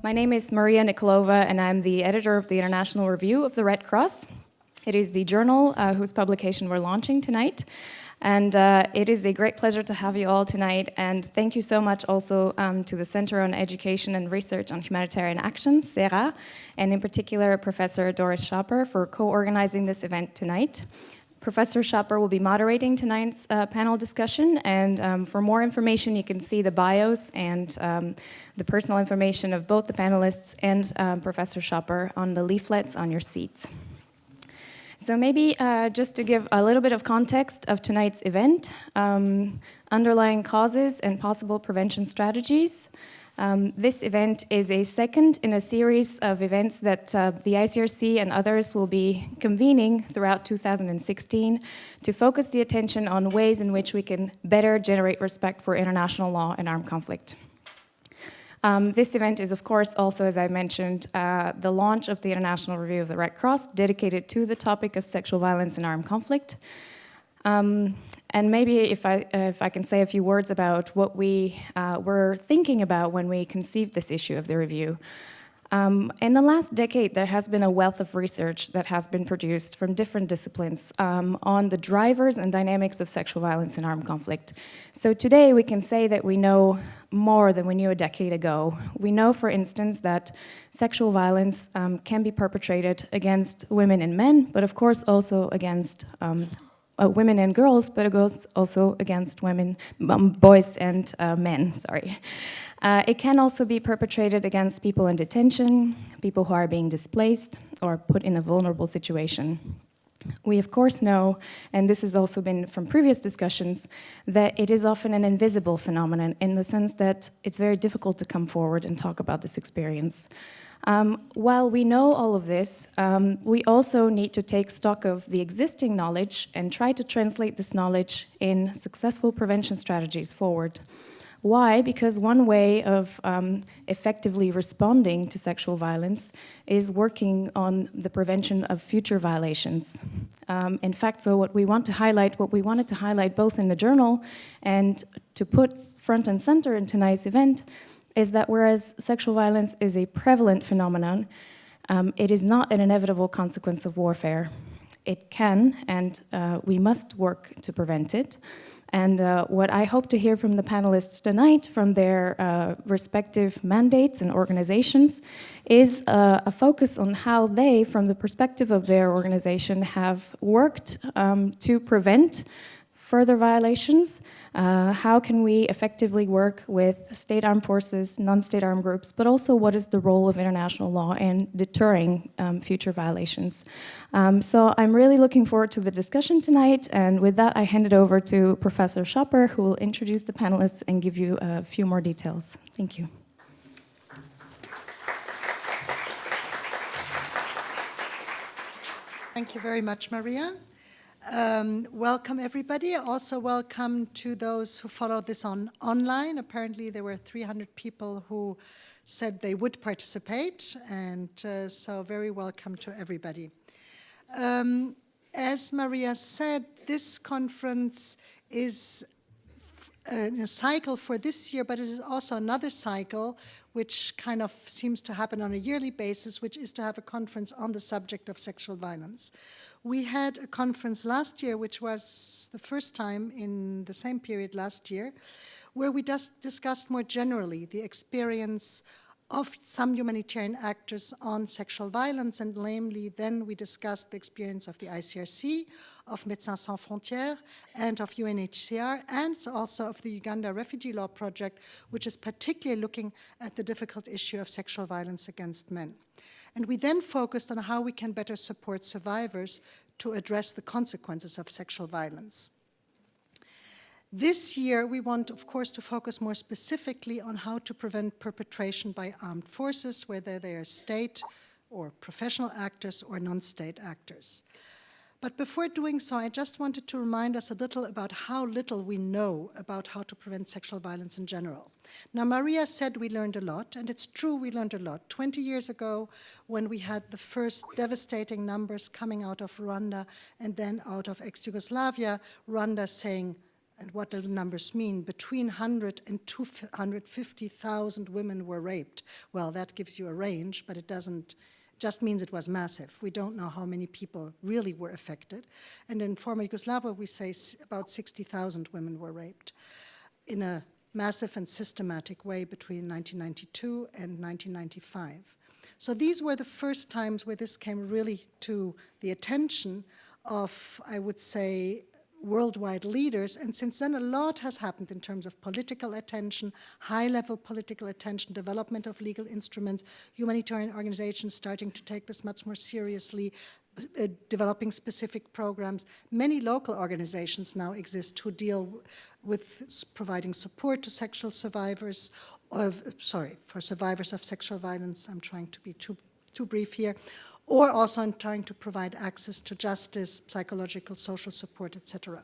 My name is Maria Nikolova, and I'm the editor of the International Review of the Red Cross. It is the journal whose publication we're launching tonight. And it is a great pleasure to have you all tonight. And thank you so much also to the Center on Education and Research on Humanitarian Action, CERAH, and in particular, Professor Doris Schapper for co-organizing this event tonight. Professor Schapper will be moderating tonight's panel discussion, and for more information, you can see the bios and the personal information of both the panelists and Professor Schapper on the leaflets on your seats. So maybe just to give a little bit of context of tonight's event, underlying causes and possible prevention strategies. This event is a second in a series of events that the ICRC and others will be convening throughout 2016 to focus the attention on ways in which we can better generate respect for international law and armed conflict. This event is, of course, also, as I mentioned, the launch of the International Review of the Red Cross, dedicated to the topic of sexual violence and armed conflict. And maybe if I can say a few words about what we were thinking about when we conceived this issue of the review. In the last decade, there has been a wealth of research that has been produced from different disciplines on the drivers and dynamics of sexual violence and armed conflict. So today we can say that we know more than we knew a decade ago. We know, for instance, that sexual violence can be perpetrated against women and men, but of course also against women and girls, but it goes also against women, boys and men, sorry. It can also be perpetrated against people in detention, people who are being displaced or put in a vulnerable situation. We of course know, and this has also been from previous discussions, that it is often an invisible phenomenon in the sense that it's very difficult to come forward and talk about this experience. While we know all of this, we also need to take stock of the existing knowledge and try to translate this knowledge in successful prevention strategies forward. Why? Because one way of effectively responding to sexual violence is working on the prevention of future violations. In fact, so what we wanted to highlight both in the journal and to put front and center in tonight's event is that whereas sexual violence is a prevalent phenomenon, it is not an inevitable consequence of warfare. It can, and we must work to prevent it. And what I hope to hear from the panelists tonight, from their respective mandates and organizations, is a focus on how they, from the perspective of their organization, have worked to prevent further violations. How can we effectively work with state armed forces, non-state armed groups, but also what is the role of international law in deterring future violations? So I'm really looking forward to the discussion tonight, and with that I hand it over to Professor Schapper, who will introduce the panelists and give you a few more details. Thank you. Thank you very much, Maria. Welcome everybody. Also welcome to those who follow this online. Apparently there were 300 people who said they would participate, and so very welcome to everybody. As Maria said, this conference is a cycle for this year, but it is also another cycle which kind of seems to happen on a yearly basis, which is to have a conference on the subject of sexual violence. We had a conference last year, which was the first time in the same period last year, where we just discussed more generally the experience of some humanitarian actors on sexual violence, and namely then we discussed the experience of the ICRC, of Médecins Sans Frontières, and of UNHCR, and also of the Uganda Refugee Law Project, which is particularly looking at the difficult issue of sexual violence against men. And we then focused on how we can better support survivors to address the consequences of sexual violence. This year, we want, of course, to focus more specifically on how to prevent perpetration by armed forces, whether they are state or professional actors or non-state actors. But before doing so, I just wanted to remind us a little about how little we know about how to prevent sexual violence in general. Now, Maria said we learned a lot, and it's true we learned a lot. 20 years ago, when we had the first devastating numbers coming out of Rwanda and then out of ex-Yugoslavia, Rwanda saying And what do the numbers mean? Between 100 and 250,000 women were raped. Well, that gives you a range, but it doesn't, just means it was massive. We don't know how many people really were affected. And in former Yugoslavia, we say about 60,000 women were raped in a massive and systematic way between 1992 and 1995. So these were the first times where this came really to the attention of, I would say, worldwide leaders. And since then, a lot has happened in terms of political attention, high-level political attention, development of legal instruments, humanitarian organizations starting to take this much more seriously, developing specific programs. Many local organizations now exist who deal with providing support to sexual survivors, for survivors of sexual violence. I'm trying to be too brief here. Or also in trying to provide access to justice, psychological, social support, etc.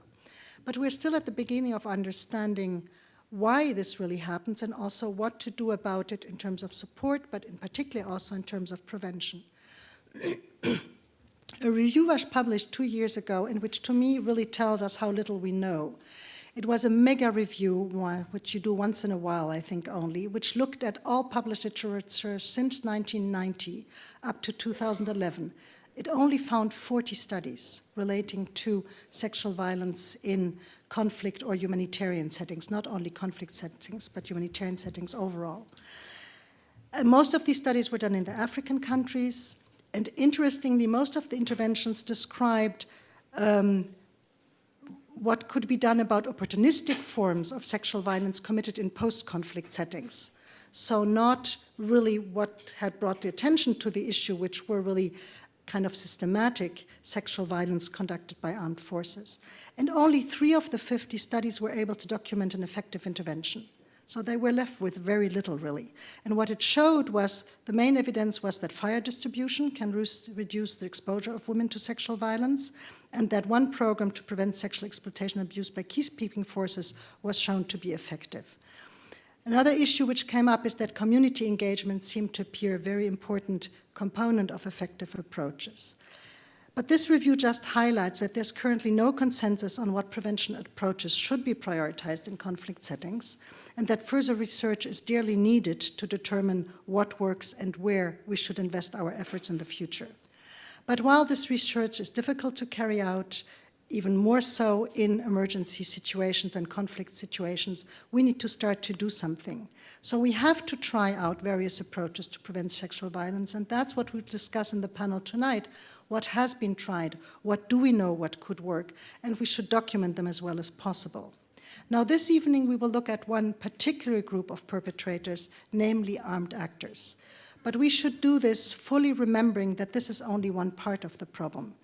But we're still at the beginning of understanding why this really happens and also what to do about it in terms of support, but in particular also in terms of prevention. A review was published 2 years ago, in which to me really tells us how little we know. It was a mega review, which you do once in a while, I think only, which looked at all published literature since 1990 up to 2011. It only found 40 studies relating to sexual violence in conflict or humanitarian settings, not only conflict settings, but humanitarian settings overall. Most of these studies were done in the African countries, and interestingly, most of the interventions described what could be done about opportunistic forms of sexual violence committed in post-conflict settings. So not really what had brought the attention to the issue, which were really kind of systematic sexual violence conducted by armed forces. And only 3 of the 50 studies were able to document an effective intervention. So they were left with very little, really. And what it showed was, the main evidence was that fire distribution can reduce the exposure of women to sexual violence, and that one program to prevent sexual exploitation and abuse by peacekeeping forces was shown to be effective. Another issue which came up is that community engagement seemed to appear a very important component of effective approaches. But this review just highlights that there's currently no consensus on what prevention approaches should be prioritized in conflict settings, and that further research is dearly needed to determine what works and where we should invest our efforts in the future. But while this research is difficult to carry out, even more so in emergency situations and conflict situations, we need to start to do something. So we have to try out various approaches to prevent sexual violence, and that's what we'll discuss in the panel tonight. What has been tried? What do we know what could work? And we should document them as well as possible. Now, this evening we will look at one particular group of perpetrators, namely armed actors. But we should do this fully remembering that this is only one part of the problem.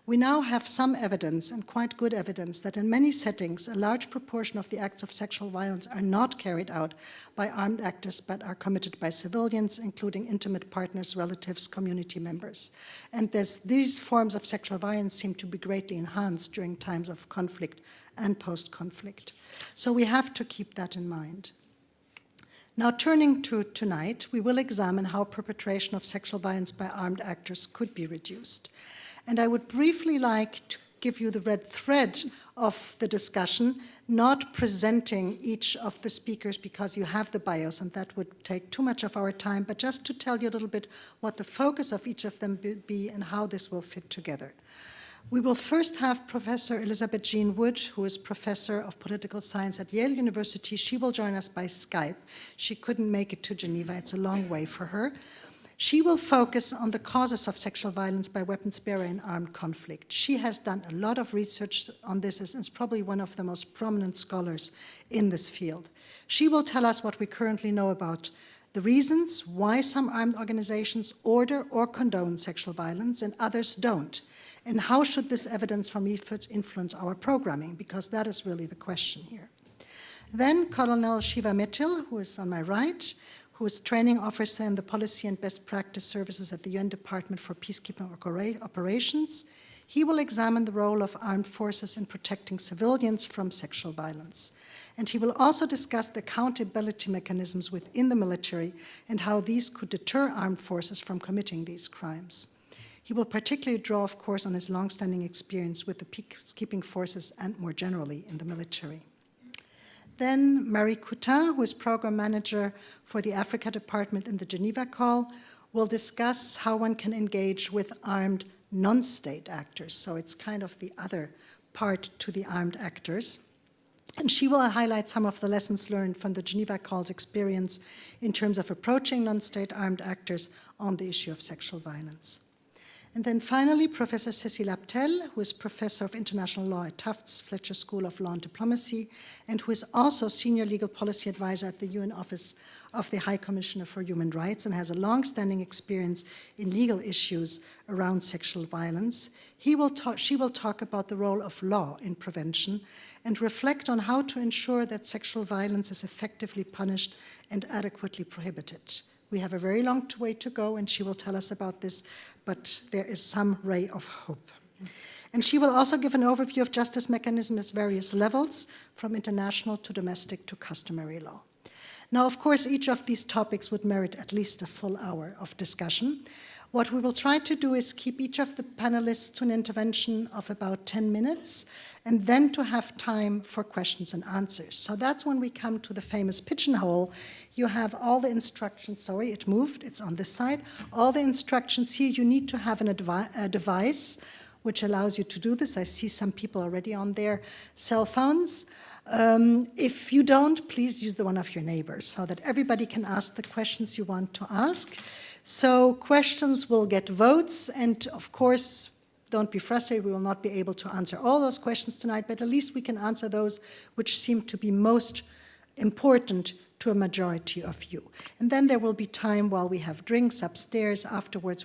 We now have some evidence, and quite good evidence, that in many settings, a large proportion of the acts of sexual violence are not carried out by armed actors, but are committed by civilians, including intimate partners, relatives, community members. And these forms of sexual violence seem to be greatly enhanced during times of conflict and post-conflict. So we have to keep that in mind. Now, turning to tonight, we will examine how perpetration of sexual violence by armed actors could be reduced. And I would briefly like to give you the red thread of the discussion, not presenting each of the speakers because you have the bios and that would take too much of our time, but just to tell you a little bit what the focus of each of them be and how this will fit together. We will first have Professor Elizabeth Jean Wood, who is Professor of Political Science at Yale University. She will join us by Skype. She couldn't make it to Geneva. It's a long way for her. She will focus on the causes of sexual violence by weapons-bearer in armed conflict. She has done a lot of research on this and is probably one of the most prominent scholars in this field. She will tell us what we currently know about the reasons why some armed organizations order or condone sexual violence and others don't. And how should this evidence from efforts influence our programming? Because that is really the question here. Then Colonel Shiva Mittal, who is on my right, who is training officer in the Policy and Best Practice Services at the UN Department for Peacekeeping Operations. He will examine the role of armed forces in protecting civilians from sexual violence. And he will also discuss the accountability mechanisms within the military and how these could deter armed forces from committing these crimes. He will particularly draw, of course, on his long-standing experience with the peacekeeping forces and more generally in the military. Then Marie Coutin, who is program manager for the Africa department in the Geneva Call, will discuss how one can engage with armed non-state actors. So it's kind of the other part to the armed actors. And she will highlight some of the lessons learned from the Geneva Call's experience in terms of approaching non-state armed actors on the issue of sexual violence. And then finally, Professor Cécile Abtel, who is Professor of International Law at Tufts Fletcher School of Law and Diplomacy, and who is also Senior Legal Policy Advisor at the UN Office of the High Commissioner for Human Rights and has a long-standing experience in legal issues around sexual violence. She will talk about the role of law in prevention and reflect on how to ensure that sexual violence is effectively punished and adequately prohibited. We have a very long way to go, and she will tell us about this, but there is some ray of hope. And she will also give an overview of justice mechanisms at various levels, from international to domestic to customary law. Now, of course, each of these topics would merit at least a full hour of discussion. What we will try to do is keep each of the panelists to an intervention of about 10 minutes, and then to have time for questions and answers. So that's when we come to the famous pigeonhole. You have all the instructions, sorry, it moved, it's on this side. All the instructions here, you need to have a device which allows you to do this. I see some people already on their cell phones. If you don't, please use the one of your neighbors so that everybody can ask the questions you want to ask. So questions will get votes, and of course, don't be frustrated, we will not be able to answer all those questions tonight, but at least we can answer those which seem to be most important to a majority of you. And then there will be time while we have drinks upstairs. Afterwards,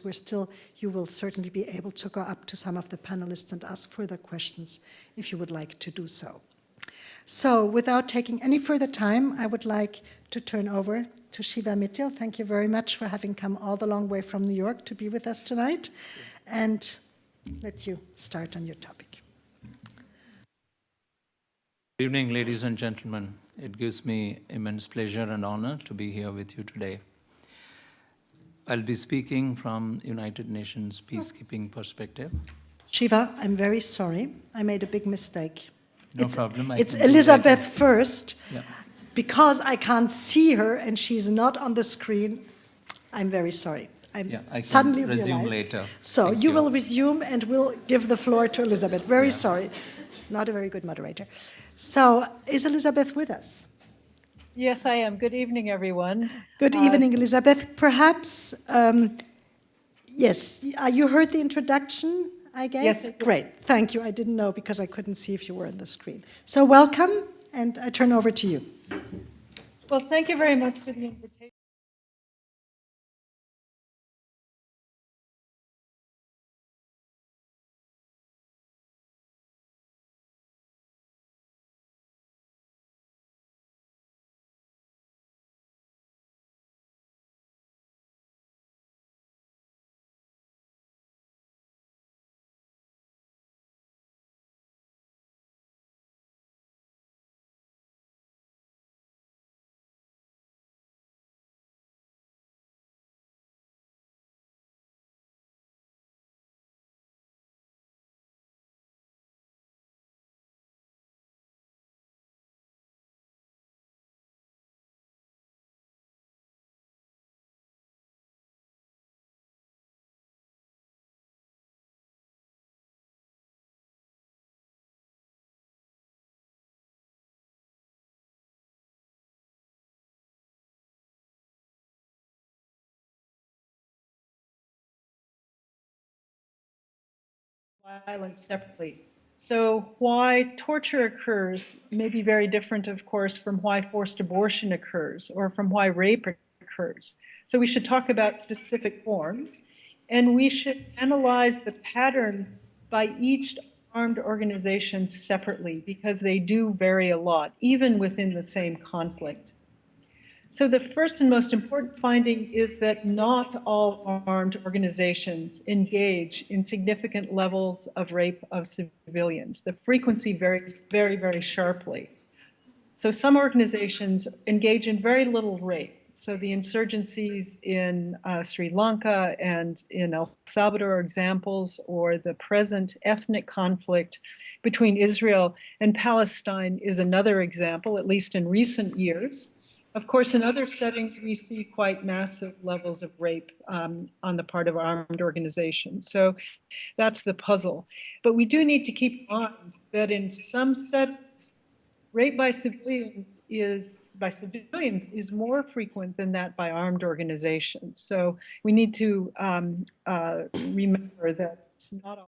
you will certainly be able to go up to some of the panelists and ask further questions if you would like to do so. So without taking any further time, I would like to turn over to Shiva Mittal. Thank you very much for having come all the long way from New York to be with us tonight. And let you start on your topic. Good evening, ladies and gentlemen. It gives me immense pleasure and honor to be here with you today. I'll be speaking from United Nations peacekeeping perspective. Shiva, I'm very sorry. I made a big mistake. No problem. It's Elizabeth first. Yeah. Because I can't see her and she's not on the screen, I'm very sorry. I can suddenly resume realized. later. So you will resume and we'll give the floor to Elizabeth. Very sorry. Not a very good moderator. So is Elizabeth with us? Yes, I am. Good evening, everyone. Good evening, Elizabeth. Perhaps, yes, you heard the introduction, I guess? Yes. Great, thank you. I didn't know because I couldn't see if you were on the screen. So welcome, and I turn over to you. Well, thank you very much for the invitation. Violence separately. So why torture occurs may be very different, of course, from why forced abortion occurs or from why rape occurs. So we should talk about specific forms, and we should analyze the pattern by each armed organization separately because they do vary a lot, even within the same conflict. So the first and most important finding is that not all armed organizations engage in significant levels of rape of civilians. The frequency varies very, very sharply. So some organizations engage in very little rape, So the insurgencies in Sri Lanka and in El Salvador are examples, or the present ethnic conflict between Israel and Palestine is another example, at least in recent years. Of course, in other settings, we see quite massive levels of rape on the part of armed organizations. So that's the puzzle. But we do need to keep in mind that in some settings, rape by civilians is more frequent than that by armed organizations. So we need to remember that it's not all.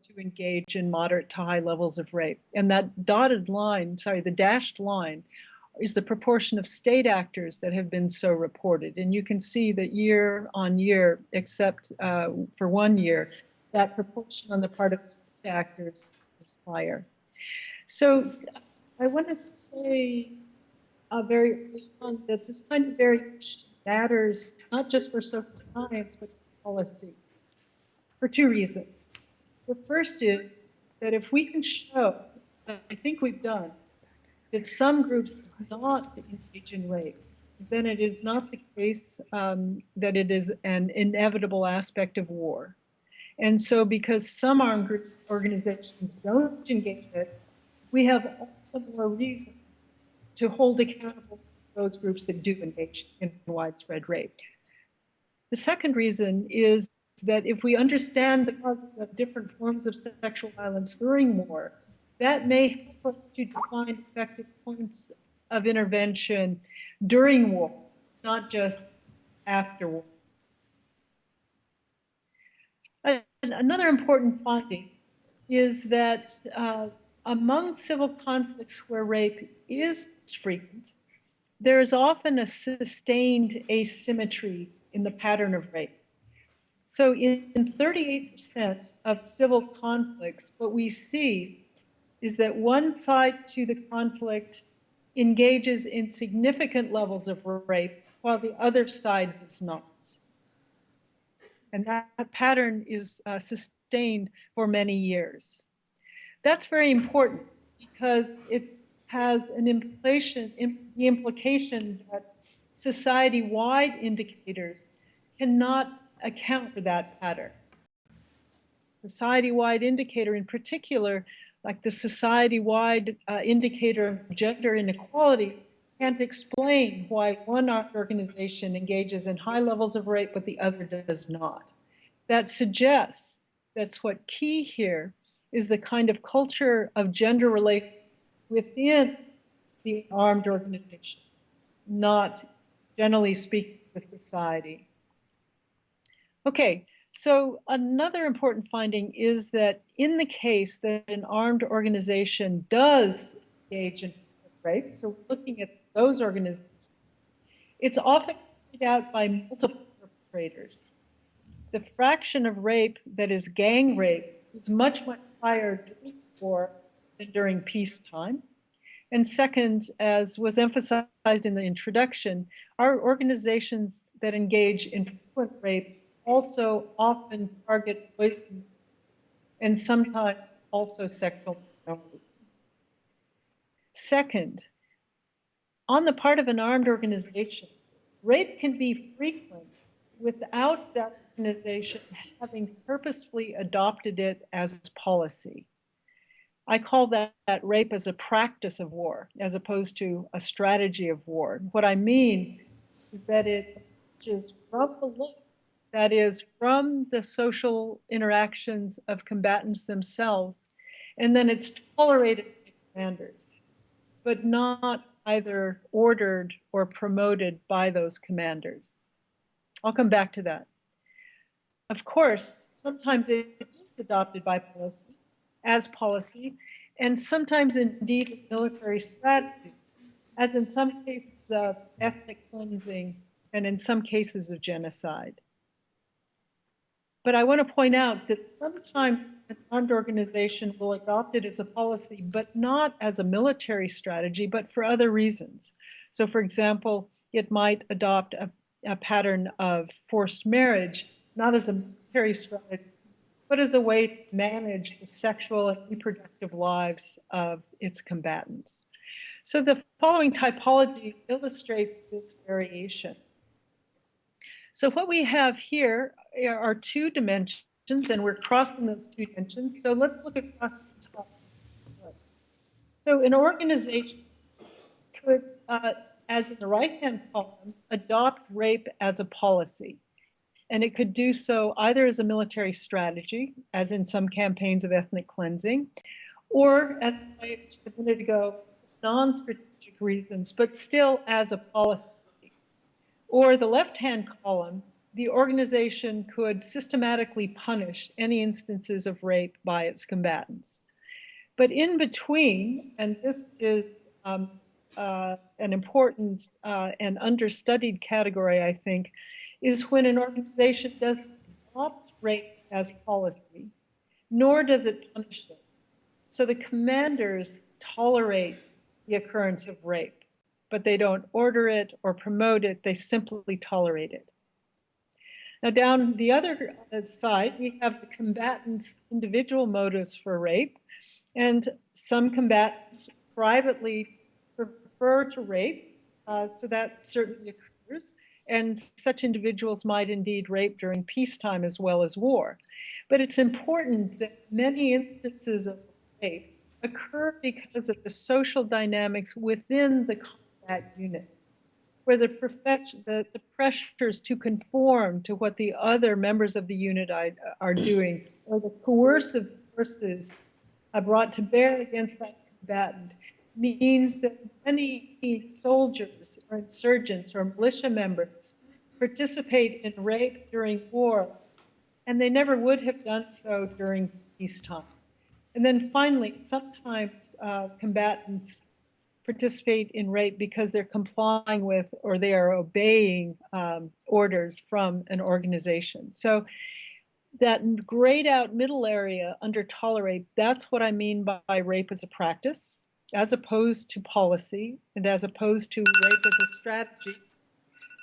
To engage in moderate to high levels of rape. And that dotted line, the dashed line, is the proportion of state actors that have been so reported. And you can see that year on year, except for 1 year, that proportion on the part of state actors is higher. So I want to say very early on that this kind of variation matters not just for social science, but for policy, for two reasons. The first is that if we can show, as I think we've done, that some groups do not engage in rape, then it is not the case that it is an inevitable aspect of war. And so because some armed group organizations don't engage in it, we have all the more reason to hold accountable those groups that do engage in widespread rape. The second reason is that if we understand the causes of different forms of sexual violence during war, that may help us to define effective points of intervention during war, not just after war. Another important finding is that among civil conflicts where rape is frequent, there is often a sustained asymmetry in the pattern of rape. So in 38% of civil conflicts, what we see is that one side to the conflict engages in significant levels of rape, while the other side does not. And that pattern is sustained for many years. That's very important because it has the implication that society-wide indicators cannot account for that pattern. Society-wide indicator in particular, like the society-wide indicator of gender inequality, can't explain why one organization engages in high levels of rape, but the other does not. That suggests that's what key here is the kind of culture of gender relations within the armed organization, not generally speaking the society. Okay, so another important finding is that in the case that an armed organization does engage in rape, so we're looking at those organizations, it's often carried out by multiple perpetrators. The fraction of rape that is gang rape is much, much higher during war than during peacetime. And second, as was emphasized in the introduction, our organizations that engage in frequent rape also often target boys and sometimes also sexual minorities. Second, on the part of an armed organization, rape can be frequent without that organization having purposefully adopted it as policy. I call that rape as a practice of war, as opposed to a strategy of war. What I mean is that it is from below, that is, from the social interactions of combatants themselves, and then it's tolerated by commanders, but not either ordered or promoted by those commanders. I'll come back to that. Of course, sometimes it is adopted by policy, as policy, and sometimes indeed with military strategy, as in some cases of ethnic cleansing and in some cases of genocide. But I want to point out that sometimes an armed organization will adopt it as a policy, but not as a military strategy, but for other reasons. So for example, it might adopt a pattern of forced marriage, not as a military strategy, but as a way to manage the sexual and reproductive lives of its combatants. So the following typology illustrates this variation. So what we have here are two dimensions, and we're crossing those two dimensions. So let's look across the top. So an organization could, as in the right-hand column, adopt rape as a policy. And it could do so either as a military strategy, as in some campaigns of ethnic cleansing, or, as I mentioned a minute ago, non-strategic reasons, but still as a policy. Or the left-hand column, the organization could systematically punish any instances of rape by its combatants. But in between, and this is an important and understudied category, I think, is when an organization doesn't adopt rape as policy, nor does it punish it. So the commanders tolerate the occurrence of rape, but they don't order it or promote it, they simply tolerate it. Now down the other side, we have the combatants' individual motives for rape, and some combatants privately prefer to rape, so that certainly occurs, and such individuals might indeed rape during peacetime as well as war. But it's important that many instances of rape occur because of the social dynamics within the combat unit, where the pressures to conform to what the other members of the unit are doing, or the coercive forces brought to bear against that combatant, means that many soldiers or insurgents or militia members participate in rape during war, and they never would have done so during peacetime. And then finally, sometimes combatants participate in rape because they're complying with or they are obeying orders from an organization. So that grayed out middle area under tolerate, that's what I mean by rape as a practice, as opposed to policy, and as opposed to rape as a strategy.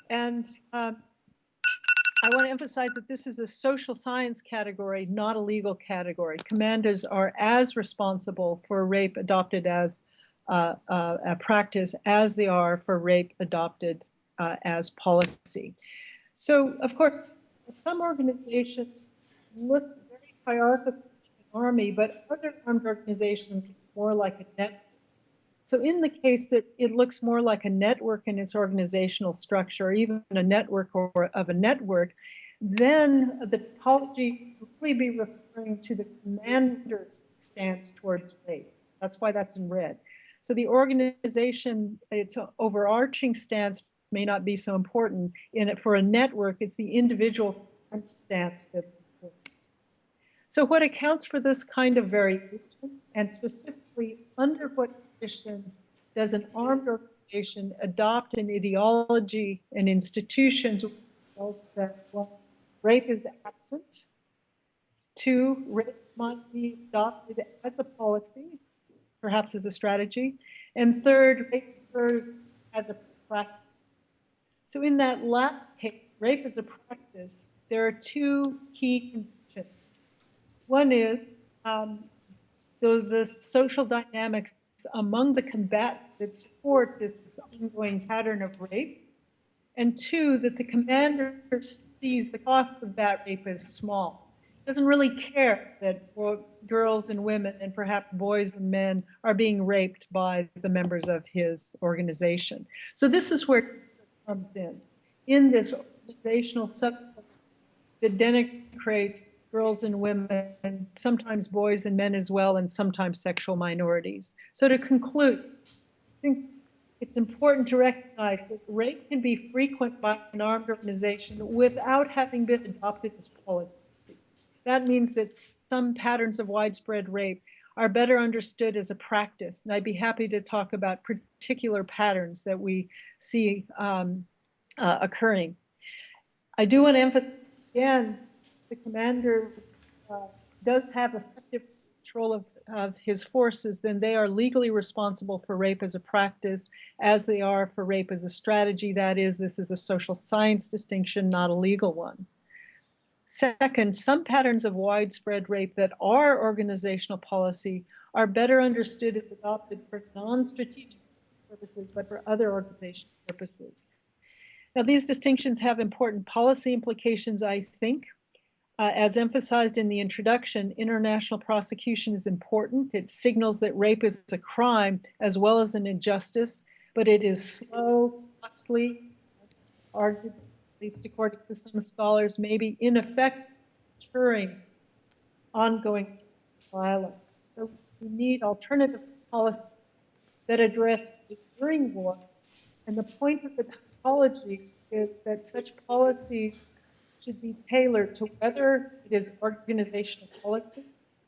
And I want to emphasize that this is a social science category, not a legal category. Commanders are as responsible for rape adopted as a practice as they are for rape adopted as policy. So, of course, some organizations look very hierarchical to the army, but other armed organizations more like a network. So in the case that it looks more like a network in its organizational structure, or even a network or of a network, then the topology will really be referring to the commander's stance towards rape. That's why that's in red. So the organization, its overarching stance may not be so important. For a network, it's the individual stance that's important. So what accounts for this kind of variation, and specifically under what condition does an armed organization adopt an ideology and institutions that, well, rape is absent, 2, rape might be adopted as a policy, perhaps as a strategy, and 3rd, rape occurs as a practice. So in that last case, rape as a practice, there are 2 key conditions. One is the social dynamics among the combatants that support this ongoing pattern of rape, and 2, that the commander sees the cost of that rape as small. Doesn't really care that girls and women and perhaps boys and men are being raped by the members of his organization. So this is where it comes in this organizational subculture that denigrates girls and women, and sometimes boys and men as well, and sometimes sexual minorities. So to conclude, I think it's important to recognize that rape can be frequent by an armed organization without having been adopted as policy. That means that some patterns of widespread rape are better understood as a practice. And I'd be happy to talk about particular patterns that we see occurring. I do want to emphasize again, the commander does have effective control of his forces, then they are legally responsible for rape as a practice, as they are for rape as a strategy. That is, this is a social science distinction, not a legal one. Second, some patterns of widespread rape that are organizational policy are better understood as adopted for non-strategic purposes, but for other organizational purposes. Now, these distinctions have important policy implications, I think. As emphasized in the introduction, international prosecution is important. It signals that rape is a crime as well as an injustice, but it is slow, costly, argued, at least according to some scholars, maybe ineffective deterring ongoing violence. So we need alternative policies that address during war. And the point of the typology is that such policies should be tailored to whether it is organizational policy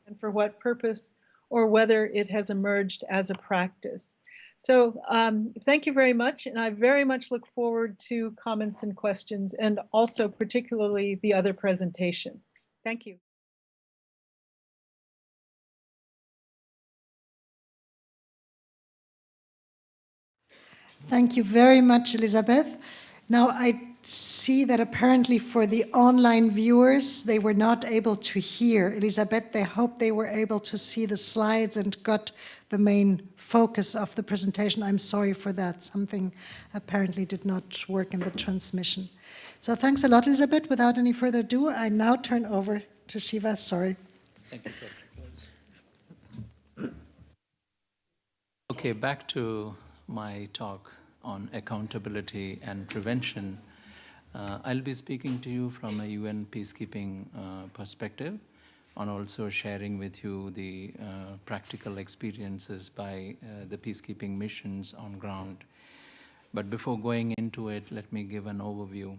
and for what purpose, or whether it has emerged as a practice. So thank you very much, and I very much look forward to comments and questions, and also particularly the other presentations. Thank you. Thank you very much, Elizabeth. Now, I see that apparently for the online viewers, they were not able to hear Elizabeth. They hope they were able to see the slides and got the main focus of the presentation. I'm sorry for that. Something apparently did not work in the transmission. So thanks a lot, Elizabeth. Without any further ado, I now turn over to Shiva. Sorry. Thank you, Dr. Okay, back to my talk on accountability and prevention. I'll be speaking to you from a UN peacekeeping perspective, and also sharing with you the practical experiences by the peacekeeping missions on ground. But before going into it, let me give an overview.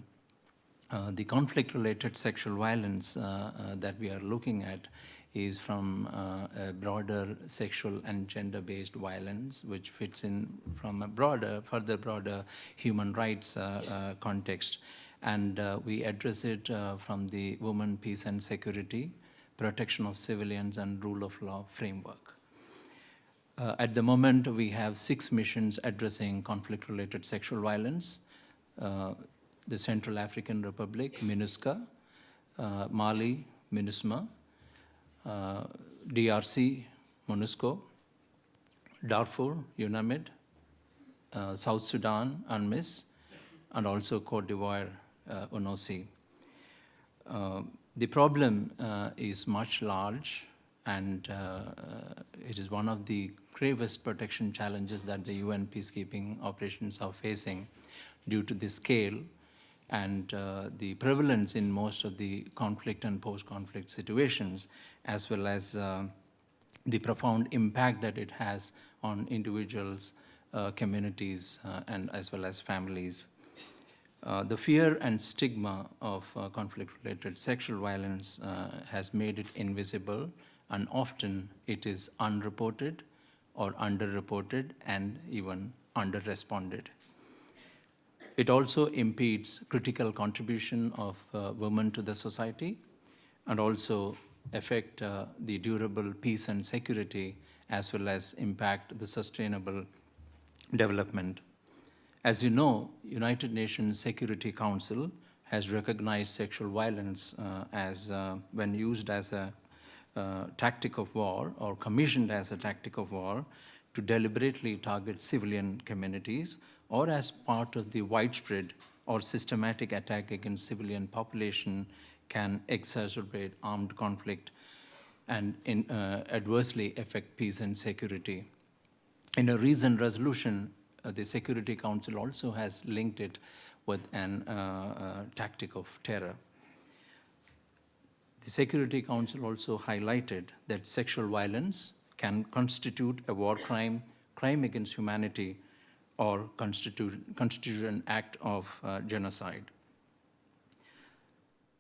The conflict-related sexual violence that we are looking at is from a broader sexual and gender-based violence, which fits in from a further broader human rights context. And we address it from the women, peace and security, protection of civilians and rule of law framework. At the moment, we have 6 missions addressing conflict-related sexual violence. The Central African Republic, MINUSCA, Mali, MINUSMA, DRC, MONUSCO, Darfur, UNAMID, South Sudan, UNMISS, and also Cote d'Ivoire, UNOSI. The problem is much large, and it is one of the gravest protection challenges that the UN peacekeeping operations are facing due to the scale and the prevalence in most of the conflict and post-conflict situations, as well as the profound impact that it has on individuals, communities, and as well as families. The fear and stigma of conflict-related sexual violence has made it invisible, and often it is unreported or underreported and even underresponded. It also impedes critical contribution of women to the society, and also affect the durable peace and security, as well as impact the sustainable development. As you know, United Nations Security Council has recognized sexual violence as when used as a tactic of war, or commissioned as a tactic of war, to deliberately target civilian communities, or as part of the widespread or systematic attack against civilian population, can exacerbate armed conflict and adversely affect peace and security. In a recent resolution, the Security Council also has linked it with an tactic of terror. The Security Council also highlighted that sexual violence can constitute a war crime, crime against humanity, or constitute an act of genocide.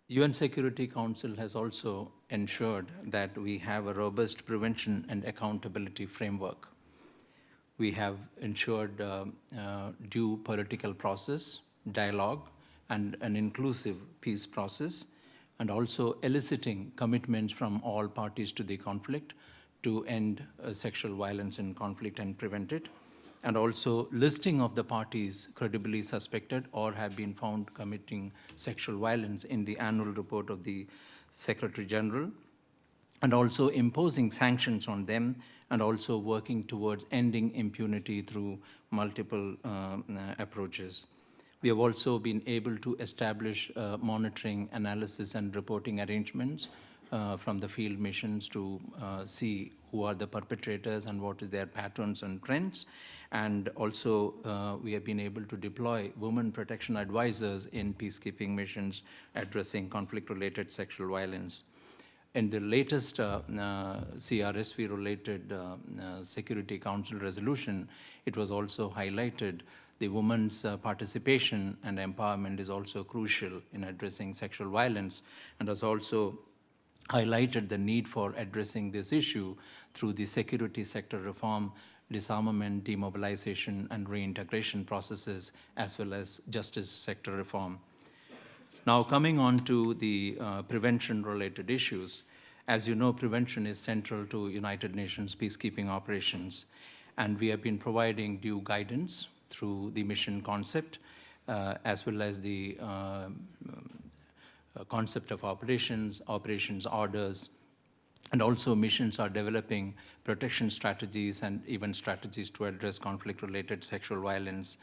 UN Security Council has also ensured that we have a robust prevention and accountability framework. We have ensured due political process, dialogue, and an inclusive peace process, and also eliciting commitments from all parties to the conflict to end sexual violence in conflict and prevent it, and also listing of the parties credibly suspected or have been found committing sexual violence in the annual report of the Secretary General, and also imposing sanctions on them, and also working towards ending impunity through multiple approaches. We have also been able to establish monitoring, analysis, and reporting arrangements from the field missions to see who are the perpetrators and what is their patterns and trends. And also we have been able to deploy women protection advisors in peacekeeping missions addressing conflict-related sexual violence. In the latest CRSV-related Security Council resolution, it was also highlighted the women's participation and empowerment is also crucial in addressing sexual violence, and has also highlighted the need for addressing this issue through the security sector reform, disarmament, demobilization, and reintegration processes, as well as justice sector reform. Now, coming on to the prevention-related issues, as you know, prevention is central to United Nations peacekeeping operations, and we have been providing due guidance through the mission concept, as well as the concept of operations, operations orders, and also missions are developing protection strategies and even strategies to address conflict-related sexual violence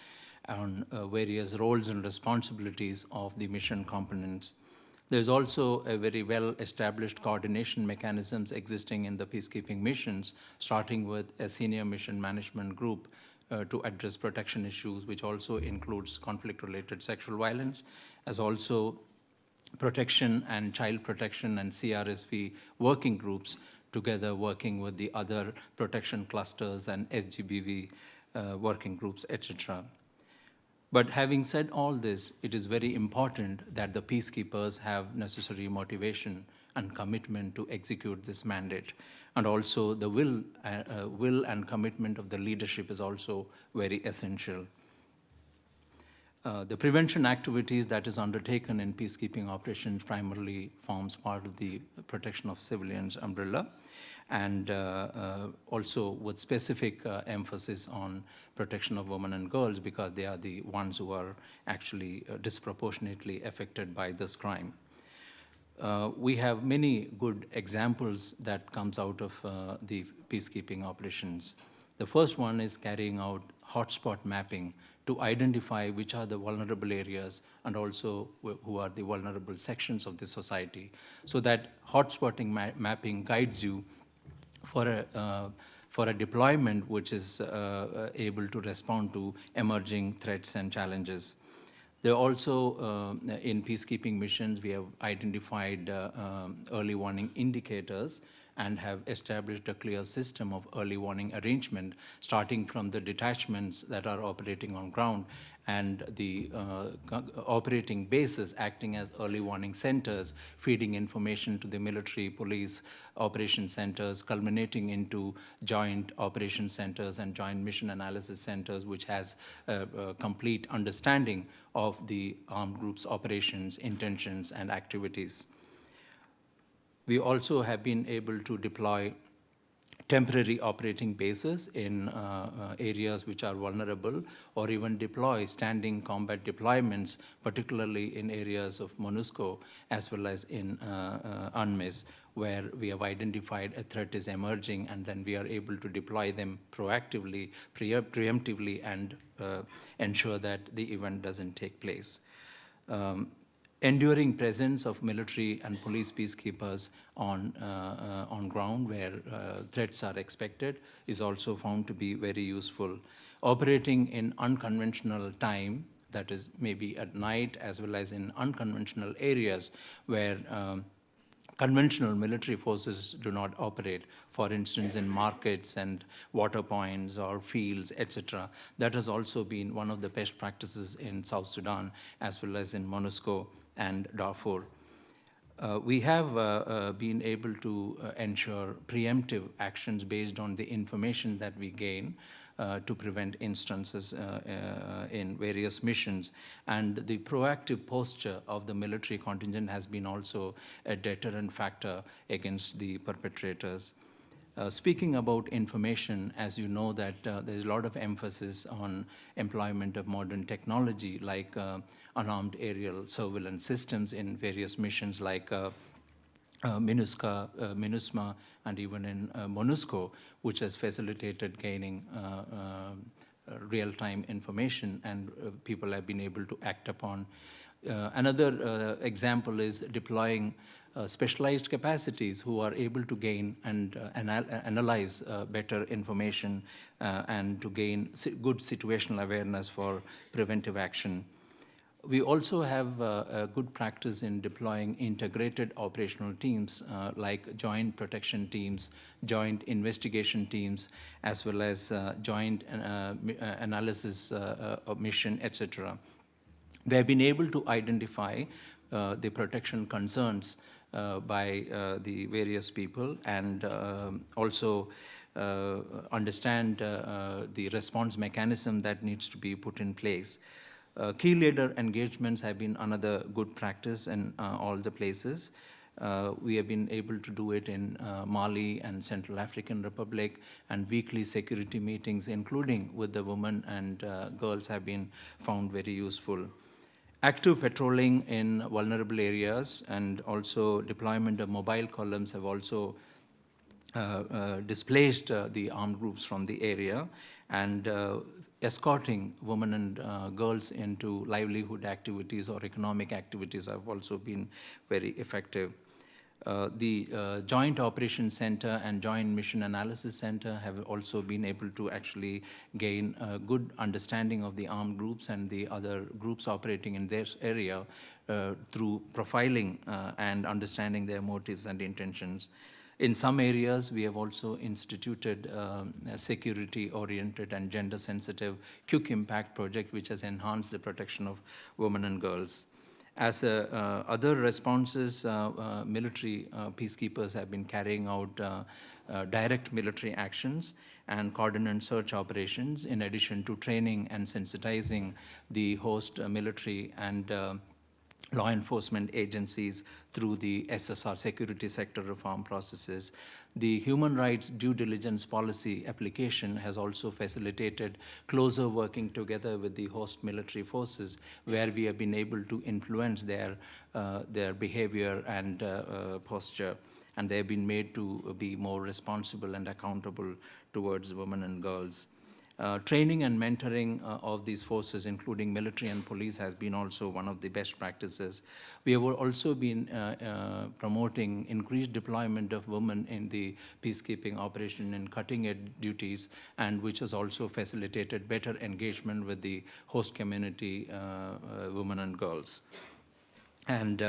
on various roles and responsibilities of the mission components. There's also a very well-established coordination mechanisms existing in the peacekeeping missions, starting with a senior mission management group to address protection issues, which also includes conflict-related sexual violence, as also protection and child protection and CRSV working groups, together working with the other protection clusters and SGBV working groups, etc. But having said all this, it is very important that the peacekeepers have necessary motivation and commitment to execute this mandate. And also the will and commitment of the leadership is also very essential. The prevention activities that is undertaken in peacekeeping operations primarily forms part of the protection of civilians umbrella, and also with specific emphasis on protection of women and girls, because they are the ones who are actually disproportionately affected by this crime. We have many good examples that comes out of the peacekeeping operations. The first one is carrying out hotspot mapping to identify which are the vulnerable areas and also who are the vulnerable sections of the society, so that hotspotting mapping guides you for a deployment which is able to respond to emerging threats and challenges. There are also, in peacekeeping missions, we have identified early warning indicators and have established a clear system of early warning arrangement, starting from the detachments that are operating on ground and the operating bases acting as early warning centers, feeding information to the military, police, operation centers, culminating into joint operation centers and joint mission analysis centers, which has a complete understanding of the armed groups' operations, intentions, and activities. We also have been able to deploy temporary operating bases in areas which are vulnerable, or even deploy standing combat deployments, particularly in areas of MONUSCO as well as in UNMISS, where we have identified a threat is emerging, and then we are able to deploy them proactively, preemptively, and ensure that the event doesn't take place. Enduring presence of military and police peacekeepers on ground where threats are expected is also found to be very useful. Operating in unconventional time, that is maybe at night, as well as in unconventional areas where conventional military forces do not operate, for instance, in markets and water points or fields, etc. That has also been one of the best practices in South Sudan, as well as in MONUSCO and Darfur. We have been able to ensure preemptive actions based on the information that we gain to prevent instances in various missions. And the proactive posture of the military contingent has been also a deterrent factor against the perpetrators. Speaking about information, as you know that there's a lot of emphasis on employment of modern technology like unarmed aerial surveillance systems in various missions like MINUSMA, and even in MONUSCO, which has facilitated gaining real-time information, and people have been able to act upon. Another example is deploying specialized capacities who are able to gain and analyze better information and to gain good situational awareness for preventive action. We also have a good practice in deploying integrated operational teams like joint protection teams, joint investigation teams, as well as joint analysis mission, etc. They have been able to identify the protection concerns by the various people and also understand the response mechanism that needs to be put in place. Key leader engagements have been another good practice in all the places. We have been able to do it in Mali and Central African Republic, and weekly security meetings, including with the women and girls, have been found very useful. Active patrolling in vulnerable areas and also deployment of mobile columns have also displaced the armed groups from the area, and escorting women and girls into livelihood activities or economic activities have also been very effective. The Joint Operations Center and Joint Mission Analysis Center have also been able to actually gain a good understanding of the armed groups and the other groups operating in their area through profiling and understanding their motives and intentions. In some areas, we have also instituted a security-oriented and gender-sensitive quick impact project, which has enhanced the protection of women and girls. As other responses, military peacekeepers have been carrying out direct military actions and coordinate search operations, in addition to training and sensitizing the host military and law enforcement agencies through the SSR security sector reform processes. The human rights due diligence policy application has also facilitated closer working together with the host military forces, where we have been able to influence their behavior and posture, and they have been made to be more responsible and accountable towards women and girls. Training and mentoring of these forces, including military and police, has been also one of the best practices. We have also been promoting increased deployment of women in the peacekeeping operation and cutting-edge duties, and which has also facilitated better engagement with the host community, women and girls. And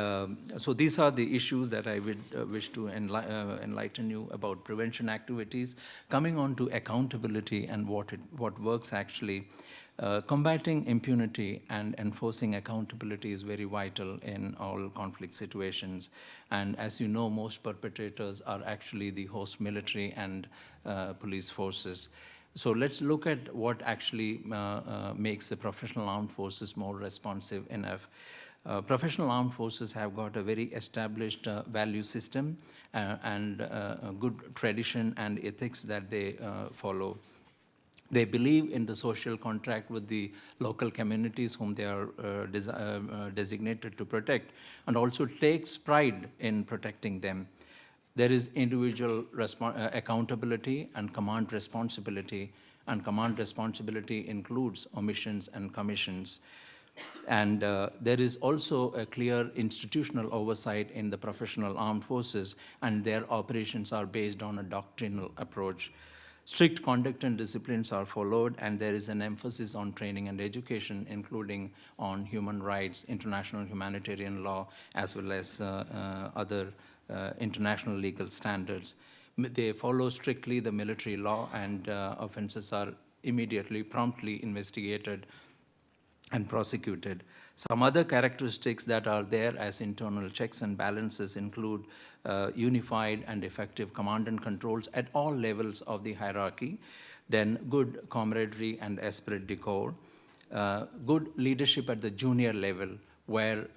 so these are the issues that I would wish to enlighten you about prevention activities. Coming on to accountability and what works actually, combating impunity and enforcing accountability is very vital in all conflict situations. And as you know, most perpetrators are actually the host military and police forces. So let's look at what actually makes the professional armed forces more responsive enough. Professional armed forces have got a very established value system and a good tradition and ethics that they follow. They believe in the social contract with the local communities whom they are designated to protect, and also takes pride in protecting them. There is individual accountability and command responsibility includes omissions and commissions. And there is also a clear institutional oversight in the professional armed forces, and their operations are based on a doctrinal approach. Strict conduct and disciplines are followed, and there is an emphasis on training and education, including on human rights, international humanitarian law, as well as other international legal standards. They follow strictly the military law, and offenses are immediately, promptly investigated and prosecuted. Some other characteristics that are there as internal checks and balances include unified and effective command and controls at all levels of the hierarchy, then good camaraderie and esprit de corps, good leadership at the junior level, where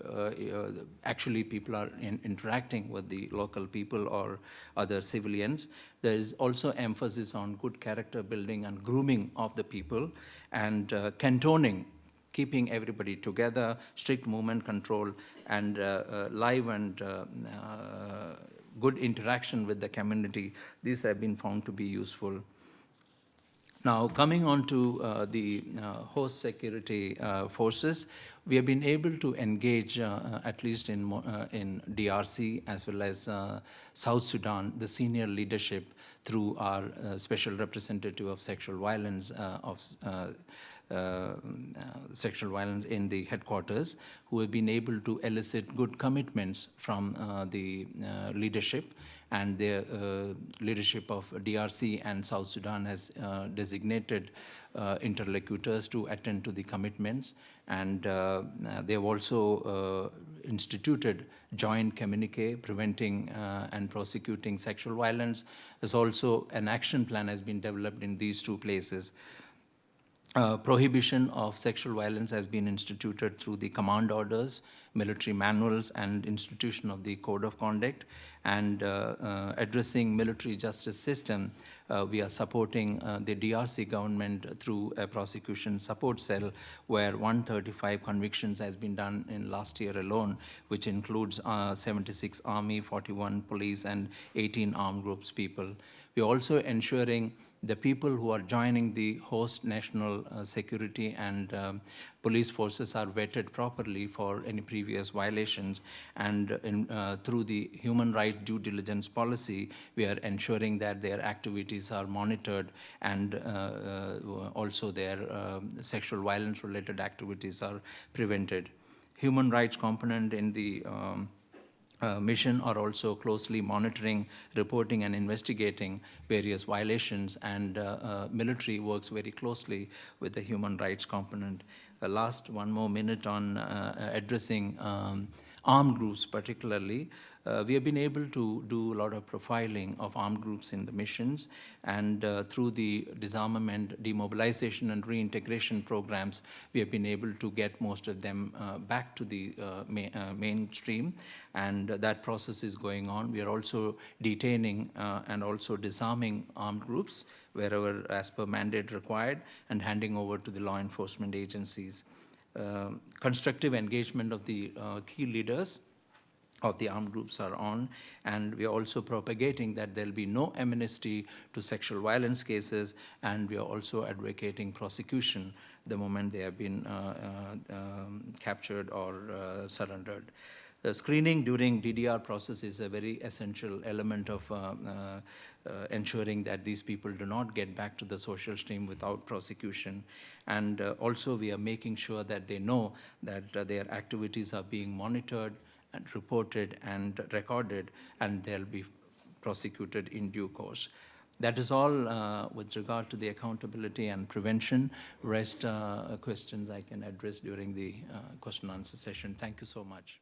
actually people are interacting with the local people or other civilians. There is also emphasis on good character building and grooming of the people, and cantoning, keeping everybody together, strict movement control, and live and good interaction with the community. These have been found to be useful. Now, coming on to the host security forces, we have been able to engage, at least in DRC as well as South Sudan, the senior leadership through our special representative of sexual violence sexual violence in the headquarters, who have been able to elicit good commitments from the leadership, and the leadership of DRC and South Sudan has designated interlocutors to attend to the commitments, and they have also instituted joint communique preventing and prosecuting sexual violence. There's also an action plan has been developed in these two places. Prohibition of sexual violence has been instituted through the command orders, military manuals, and institution of the code of conduct. And addressing military justice system, we are supporting the DRC government through a prosecution support cell, where 135 convictions has been done in last year alone, which includes 76 army, 41 police, and 18 armed groups people. We're also ensuring the people who are joining the host national security and police forces are vetted properly for any previous violations, and through the human rights due diligence policy, we are ensuring that their activities are monitored, and also their sexual violence related activities are prevented. Human rights component in the mission are also closely monitoring, reporting, and investigating various violations, and military works very closely with the human rights component. Last one more minute on addressing armed groups particularly. We have been able to do a lot of profiling of armed groups in the missions, and through the disarmament, demobilization, and reintegration programs, we have been able to get most of them back to the mainstream, and that process is going on. We are also detaining and also disarming armed groups wherever as per mandate required, and handing over to the law enforcement agencies. Constructive engagement of the key leaders of the armed groups are on, and we are also propagating that there will be no amnesty to sexual violence cases, and we are also advocating prosecution the moment they have been captured or surrendered. The screening during DDR process is a very essential element of ensuring that these people do not get back to the social stream without prosecution. And also we are making sure that they know that their activities are being monitored and reported and recorded, and they'll be prosecuted in due course. That is all with regard to the accountability and prevention. Rest questions I can address during the question and answer session. Thank you so much.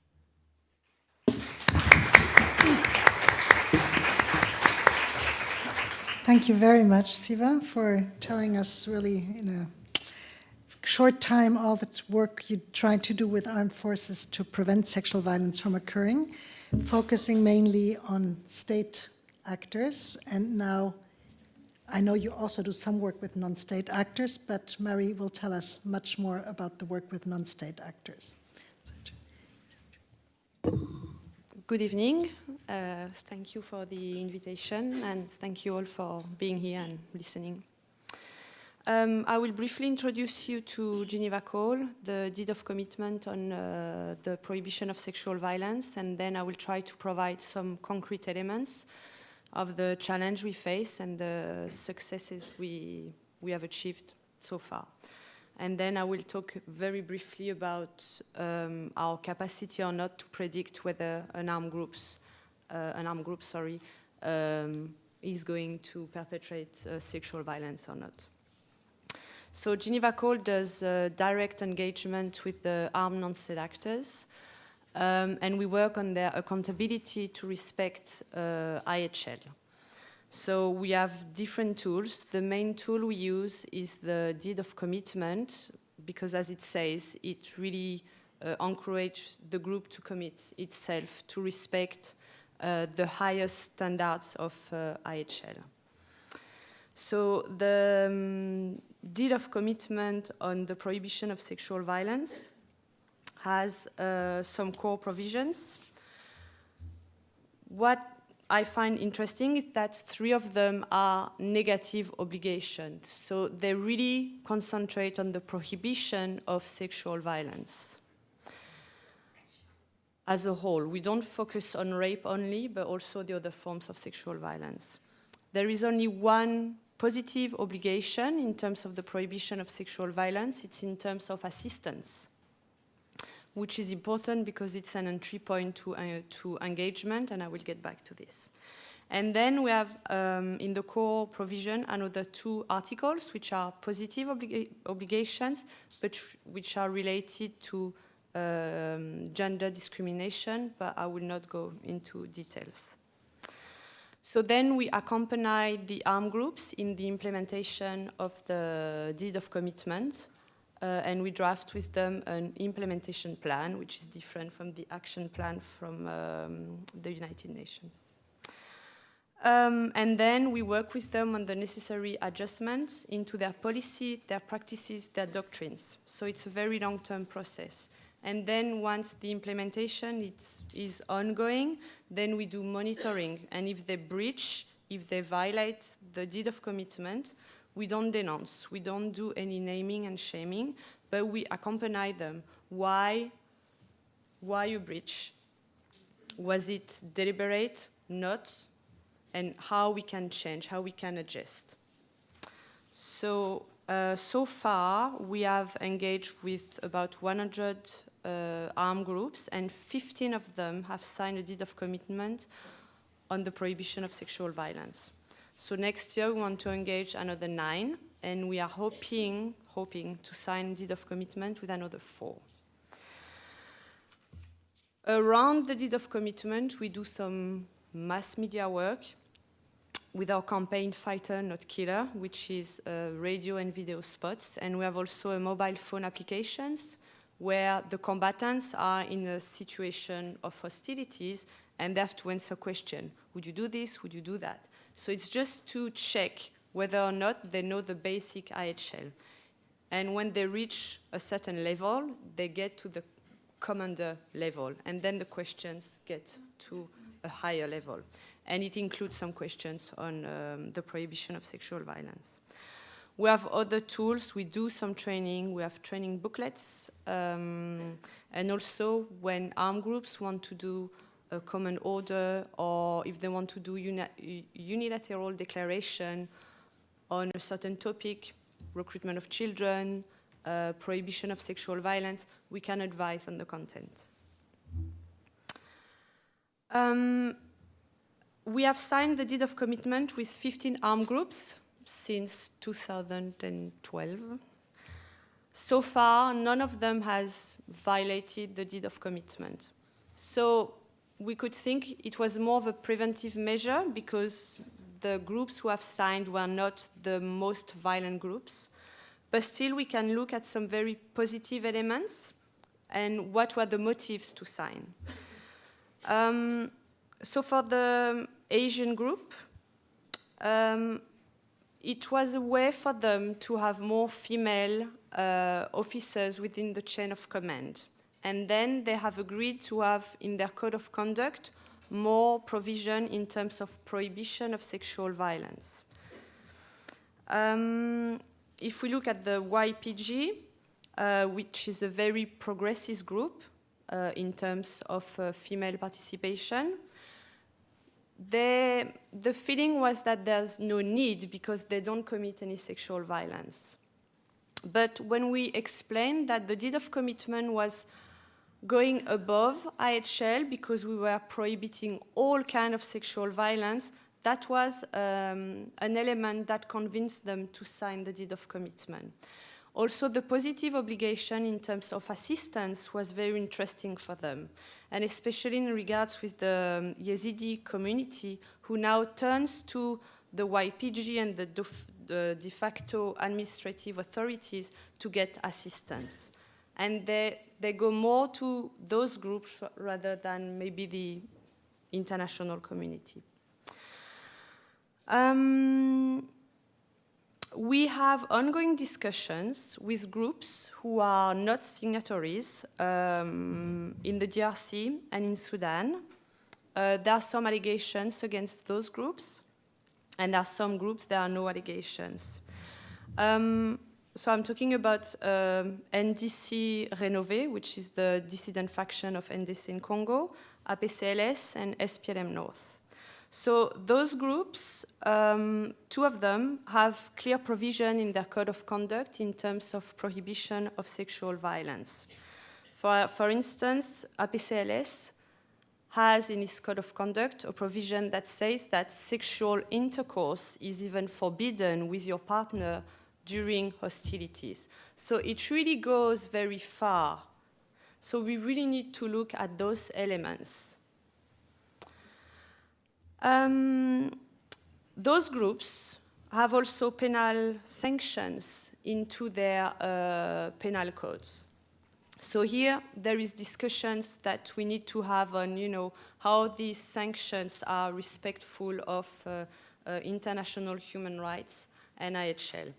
Thank you very much, Siva, for telling us really in a short time all the work you tried to do with armed forces to prevent sexual violence from occurring, focusing mainly on state actors. And now I know you also do some work with non-state actors, but Marie will tell us much more about the work with non-state actors. Good evening. Thank you for the invitation, and thank you all for being here and listening. I will briefly introduce you to Geneva Call, the deed of commitment on the prohibition of sexual violence, and then I will try to provide some concrete elements of the challenge we face and the successes we have achieved so far. And then I will talk very briefly about our capacity or not to predict whether an armed group is going to perpetrate sexual violence or not. So Geneva Call does direct engagement with the armed non-state actors, and we work on their accountability to respect IHL. So we have different tools. The main tool we use is the deed of commitment, because as it says, it really encourages the group to commit itself to respect the highest standards of IHL. So the deed of commitment on the prohibition of sexual violence has some core provisions. What I find interesting is that 3 of them are negative obligations. So they really concentrate on the prohibition of sexual violence. As a whole, we don't focus on rape only, but also the other forms of sexual violence. There is only one positive obligation in terms of the prohibition of sexual violence. It's in terms of assistance, which is important because it's an entry point to engagement, and I will get back to this. And then we have, in the core provision, another 2 articles, which are positive obligations, but which are related to gender discrimination, but I will not go into details. So then we accompany the armed groups in the implementation of the deed of commitment, and we draft with them an implementation plan, which is different from the action plan from the United Nations. And then we work with them on the necessary adjustments into their policy, their practices, their doctrines. So it's a very long-term process. And then once the implementation is ongoing, then we do monitoring. And if they breach, if they violate the deed of commitment, we don't denounce. We don't do any naming and shaming, but we accompany them. Why you breach? Was it deliberate? Not? And how we can change, how we can adjust. So, so far, we have engaged with about 100 armed groups, and 15 of them have signed a deed of commitment on the prohibition of sexual violence. So next year, we want to engage another 9, and we are hoping to sign a deed of commitment with another 4. Around the deed of commitment, we do some mass media work with our campaign Fighter Not Killer, which is radio and video spots. And we have also a mobile phone applications where the combatants are in a situation of hostilities and they have to answer a question. Would you do this? Would you do that? So it's just to check whether or not they know the basic IHL. And when they reach a certain level, they get to the commander level, and then the questions get to a higher level. And it includes some questions on the prohibition of sexual violence. We have other tools. We do some training. We have training booklets. And also when armed groups want to do a common order, or if they want to do unilateral declaration on a certain topic, recruitment of children, prohibition of sexual violence, we can advise on the content. We have signed the deed of commitment with 15 armed groups since 2012. So far, none of them has violated the deed of commitment. So we could think it was more of a preventive measure because the groups who have signed were not the most violent groups. But still, we can look at some very positive elements and what were the motives to sign. So for the Asian group, it was a way for them to have more female officers within the chain of command. And then they have agreed to have in their code of conduct more provision in terms of prohibition of sexual violence. If we look at the YPG, which is a very progressive group in terms of female participation, the feeling was that there's no need because they don't commit any sexual violence. But when we explained that the deed of commitment was going above IHL because we were prohibiting all kinds of sexual violence, that was an element that convinced them to sign the deed of commitment. Also, the positive obligation in terms of assistance was very interesting for them, and especially in regards with the Yazidi community, who now turns to the YPG and the de facto administrative authorities to get assistance. And they go more to those groups rather than maybe the international community. We have ongoing discussions with groups who are not signatories in the DRC and in Sudan. There are some allegations against those groups, and there are some groups there are no allegations. So I'm talking about NDC Rénové, which is the dissident faction of NDC in Congo, APCLS, and SPLM North. So those groups, two of them have clear provision in their code of conduct in terms of prohibition of sexual violence. For instance, APCLS has in its code of conduct a provision that says that sexual intercourse is even forbidden with your partner during hostilities. So it really goes very far. So we really need to look at those elements. Those groups have also penal sanctions into their penal codes. So here there is discussions that we need to have on, how these sanctions are respectful of international human rights and IHL.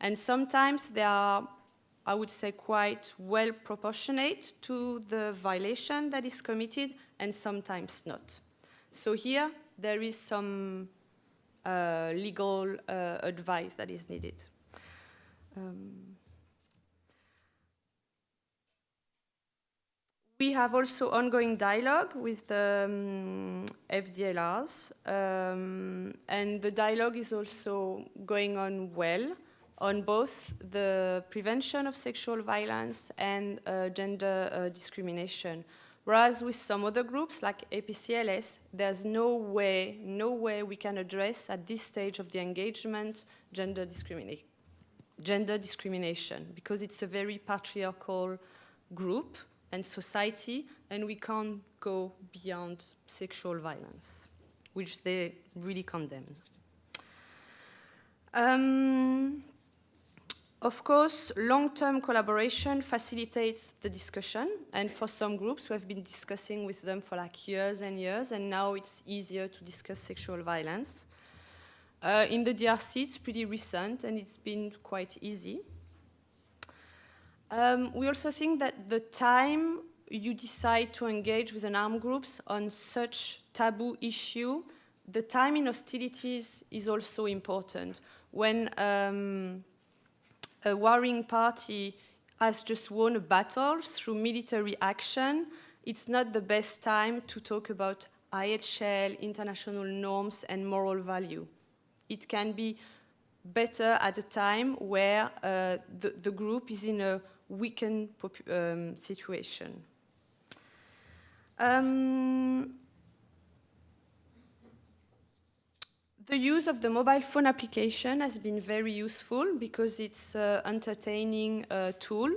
And sometimes they are, I would say, quite well proportionate to the violation that is committed, and sometimes not. So here there is some legal advice that is needed. We have also ongoing dialogue with the FDLRs, and the dialogue is also going on well on both the prevention of sexual violence and gender discrimination. Whereas with some other groups like APCLS, there's no way we can address at this stage of the engagement gender discrimination, because it's a very patriarchal group and society, and we can't go beyond sexual violence, which they really condemn. Of course, long-term collaboration facilitates the discussion, and for some groups, we have been discussing with them for like years and years, and now it's easier to discuss sexual violence. In the DRC, it's pretty recent, and it's been quite easy. We also think that the time you decide to engage with an armed groups on such taboo issue, the time in hostilities is also important. When a warring party has just won a battle through military action, it's not the best time to talk about IHL, international norms, and moral value. It can be better at a time where the group is in a weakened situation. The use of the mobile phone application has been very useful because it's an entertaining tool.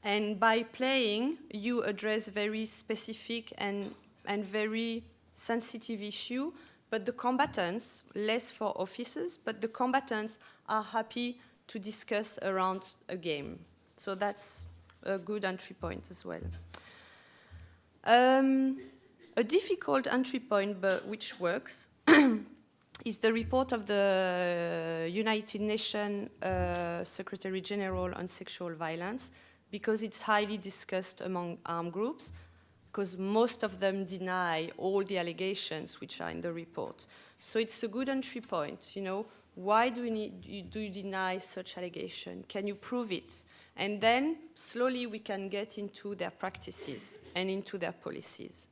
And by playing, you address very specific and very sensitive issue. But the combatants, less for officers, but the combatants are happy to discuss around a game. So that's a good entry point as well. A difficult entry point, but which works, is the report of the United Nations Secretary General on Sexual Violence, because it's highly discussed among armed groups, because most of them deny all the allegations which are in the report. So it's a good entry point, why do you deny such allegation? Can you prove it? And then slowly we can get into their practices and into their policies.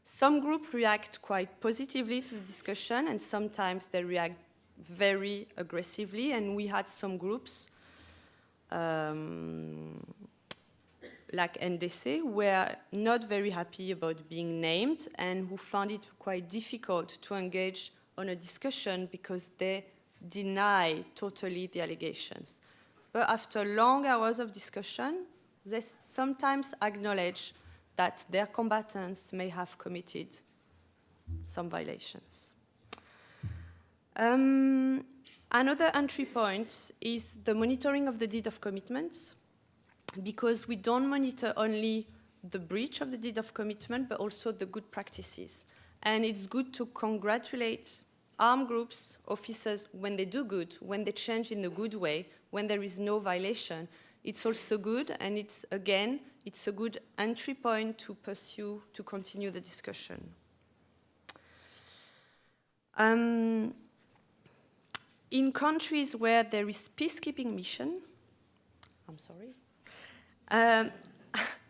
Some groups react quite positively to the discussion, and sometimes they react very aggressively, and we had some groups like NDC, were not very happy about being named and who found it quite difficult to engage on a discussion because they deny totally the allegations. But after long hours of discussion, they sometimes acknowledge that their combatants may have committed some violations. Another entry point is the monitoring of the deed of commitments, because we don't monitor only the breach of the deed of commitment, but also the good practices. And it's good to congratulate armed groups, officers, when they do good, when they change in a good way, when there is no violation. It's also good, and it's a good entry point to pursue, to continue the discussion. In countries where there is peacekeeping mission,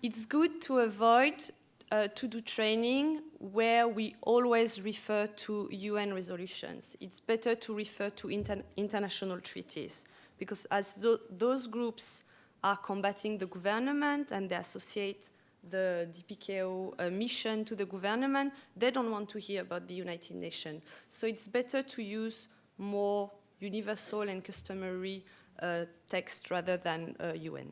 it's good to avoid to do training where we always refer to UN resolutions. It's better to refer to international treaties, because as those groups are combating the government and they associate the DPKO mission to the government, they don't want to hear about the United Nations. So it's better to use more universal and customary text rather than UN.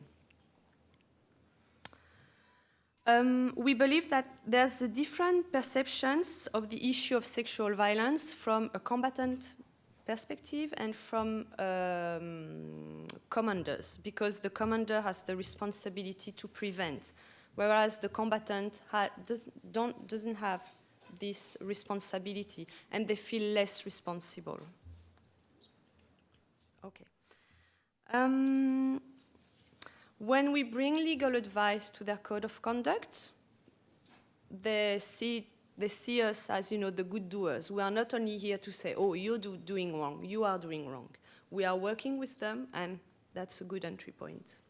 We believe that there's a different perceptions of the issue of sexual violence from a combatant perspective and from commanders, because the commander has the responsibility to prevent, whereas the combatant doesn't have this responsibility and they feel less responsible. Okay. When we bring legal advice to their code of conduct, they see us as, the good doers. We are not only here to say, oh, you're doing wrong, you are doing wrong. We are working with them, and that's a good entry point.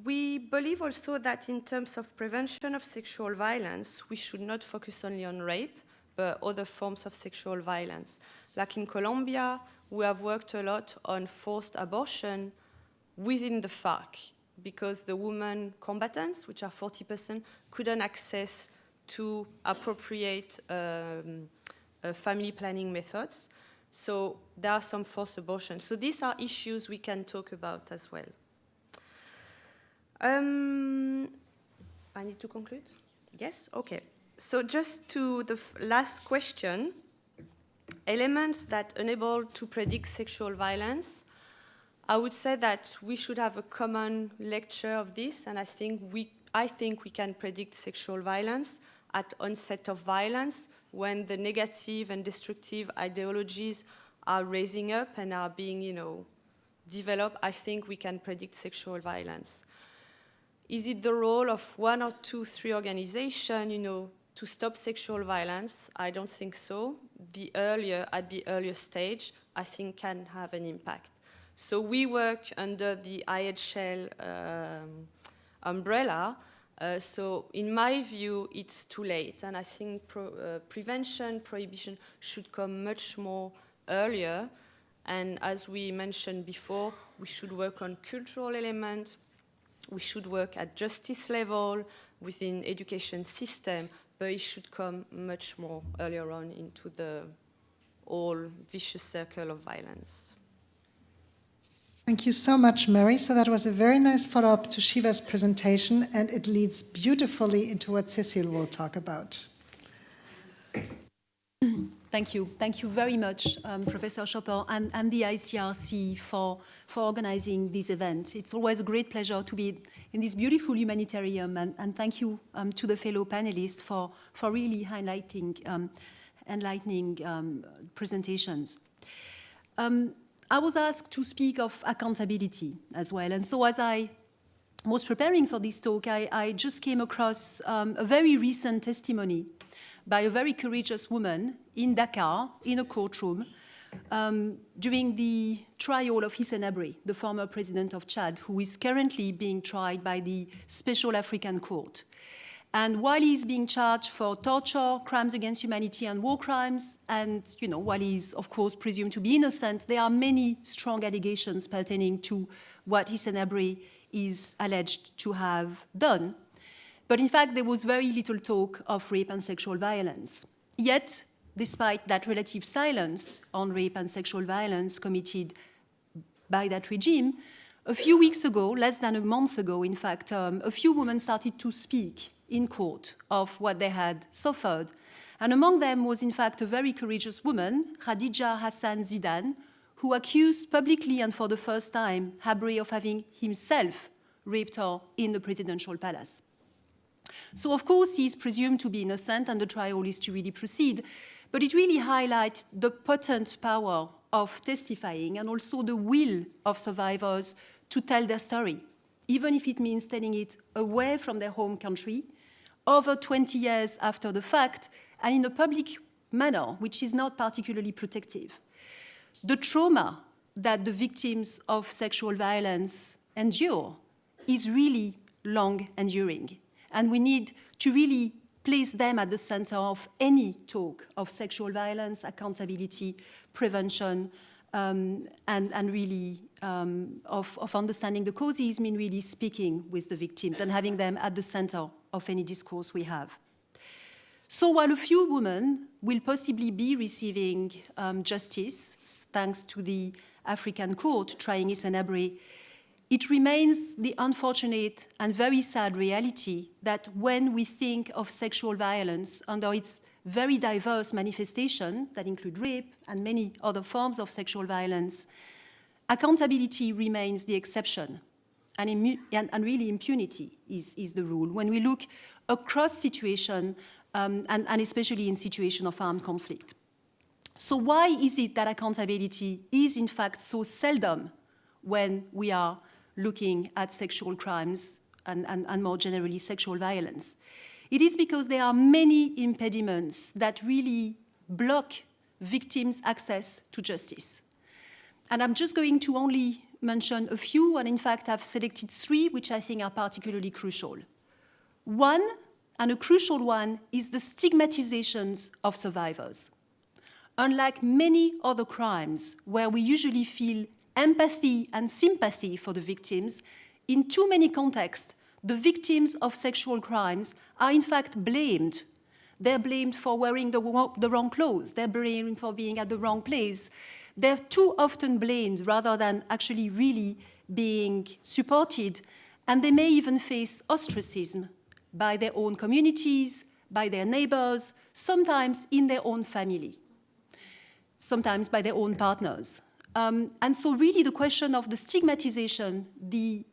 We believe also that in terms of prevention of sexual violence, we should not focus only on rape, but other forms of sexual violence. Like in Colombia, we have worked a lot on forced abortion within the FARC, because the women combatants, which are 40%, couldn't access to appropriate family planning methods. So there are some forced abortions. So these are issues we can talk about as well. I need to conclude? Yes? Okay. So just to the last question, elements that enable to predict sexual violence, I would say that we should have a common lecture of this, and I think we can predict sexual violence at onset of violence, when the negative and destructive ideologies are raising up and are being, developed. I think we can predict sexual violence. Is it the role of 1 or 2, 3 organizations, to stop sexual violence? I don't think so. At the earlier stage, I think can have an impact. So we work under the IHL umbrella. So in my view, it's too late. And I think prevention, prohibition should come much more earlier. And as we mentioned before, we should work on cultural elements. We should work at justice level, within education system, but it should come much more earlier on into the whole vicious circle of violence. Thank you so much, Mary. So that was a very nice follow-up to Shiva's presentation, and it leads beautifully into what Cécile will talk about. Thank you. Thank you very much, Professor Chopin and the ICRC for organizing this event. It's always a great pleasure to be in this beautiful humanitarian, and thank you to the fellow panelists for really highlighting enlightening presentations. I was asked to speak of accountability as well, and so as I was preparing for this talk, I just came across a very recent testimony by a very courageous woman in Dakar, in a courtroom, during the trial of Hissène Habré, the former president of Chad, who is currently being tried by the Special African Court. And while he's being charged for torture, crimes against humanity, and war crimes, and while he's, of course, presumed to be innocent, there are many strong allegations pertaining to what Hissène Habré is alleged to have done. But in fact, there was very little talk of rape and sexual violence. Yet, despite that relative silence on rape and sexual violence committed by that regime, a few weeks ago, less than a month ago, in fact, a few women started to speak in court of what they had suffered. And among them was, in fact, a very courageous woman, Khadija Hassan Zidane, who accused publicly and for the first time Habré of having himself raped her in the presidential palace. So, of course, he is presumed to be innocent and the trial is to really proceed, but it really highlights the potent power of testifying and also the will of survivors to tell their story, even if it means telling it away from their home country, over 20 years after the fact, and in a public manner, which is not particularly protective. The trauma that the victims of sexual violence endure is really long enduring, and we need to really place them at the center of any talk of sexual violence, accountability, prevention, and really of understanding the causes, mean really speaking with the victims and having them at the center of any discourse we have. So while a few women will possibly be receiving justice, thanks to the African court trying Hissène Habré, it remains the unfortunate and very sad reality that when we think of sexual violence under its very diverse manifestation that include rape and many other forms of sexual violence, accountability remains the exception, and really impunity is the rule. When we look across situation, and especially in situation of armed conflict. So why is it that accountability is in fact so seldom when we are looking at sexual crimes and more generally sexual violence? It is because there are many impediments that really block victims' access to justice. And I'm just going to only mention a few, and in fact I've selected 3 which I think are particularly crucial. One, and a crucial one, is the stigmatizations of survivors. Unlike many other crimes where we usually feel empathy and sympathy for the victims, in too many contexts, the victims of sexual crimes are in fact blamed. They're blamed for wearing the wrong clothes. They're blamed for being at the wrong place. They're too often blamed rather than actually really being supported. And they may even face ostracism by their own communities, by their neighbors, sometimes in their own family, sometimes by their own partners. And so really the question of the stigmatization, the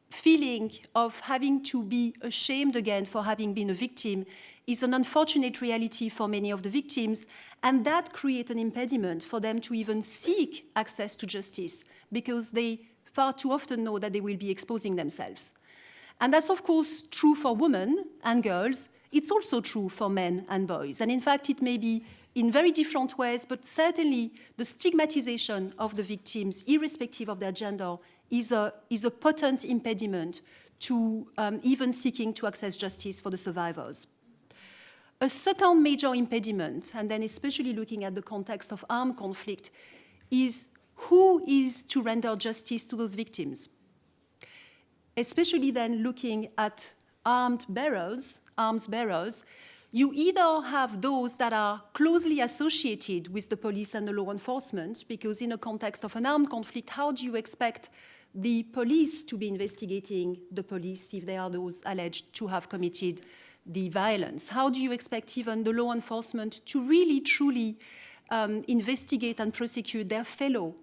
feeling of having to be ashamed again for having been a victim is an unfortunate reality for many of the victims, and that creates an impediment for them to even seek access to justice because they far too often know that they will be exposing themselves. And that's of course true for women and girls. It's also true for men and boys. And in fact, it may be in very different ways, but certainly the stigmatization of the victims, irrespective of their gender, is a potent impediment to even seeking to access justice for the survivors. A second major impediment, and then especially looking at the context of armed conflict, is who is to render justice to those victims? Especially then looking at arms bearers, you either have those that are closely associated with the police and the law enforcement, because in a context of an armed conflict, how do you expect the police to be investigating the police if they are those alleged to have committed the violence? How do you expect even the law enforcement to really, truly investigate and prosecute their fellow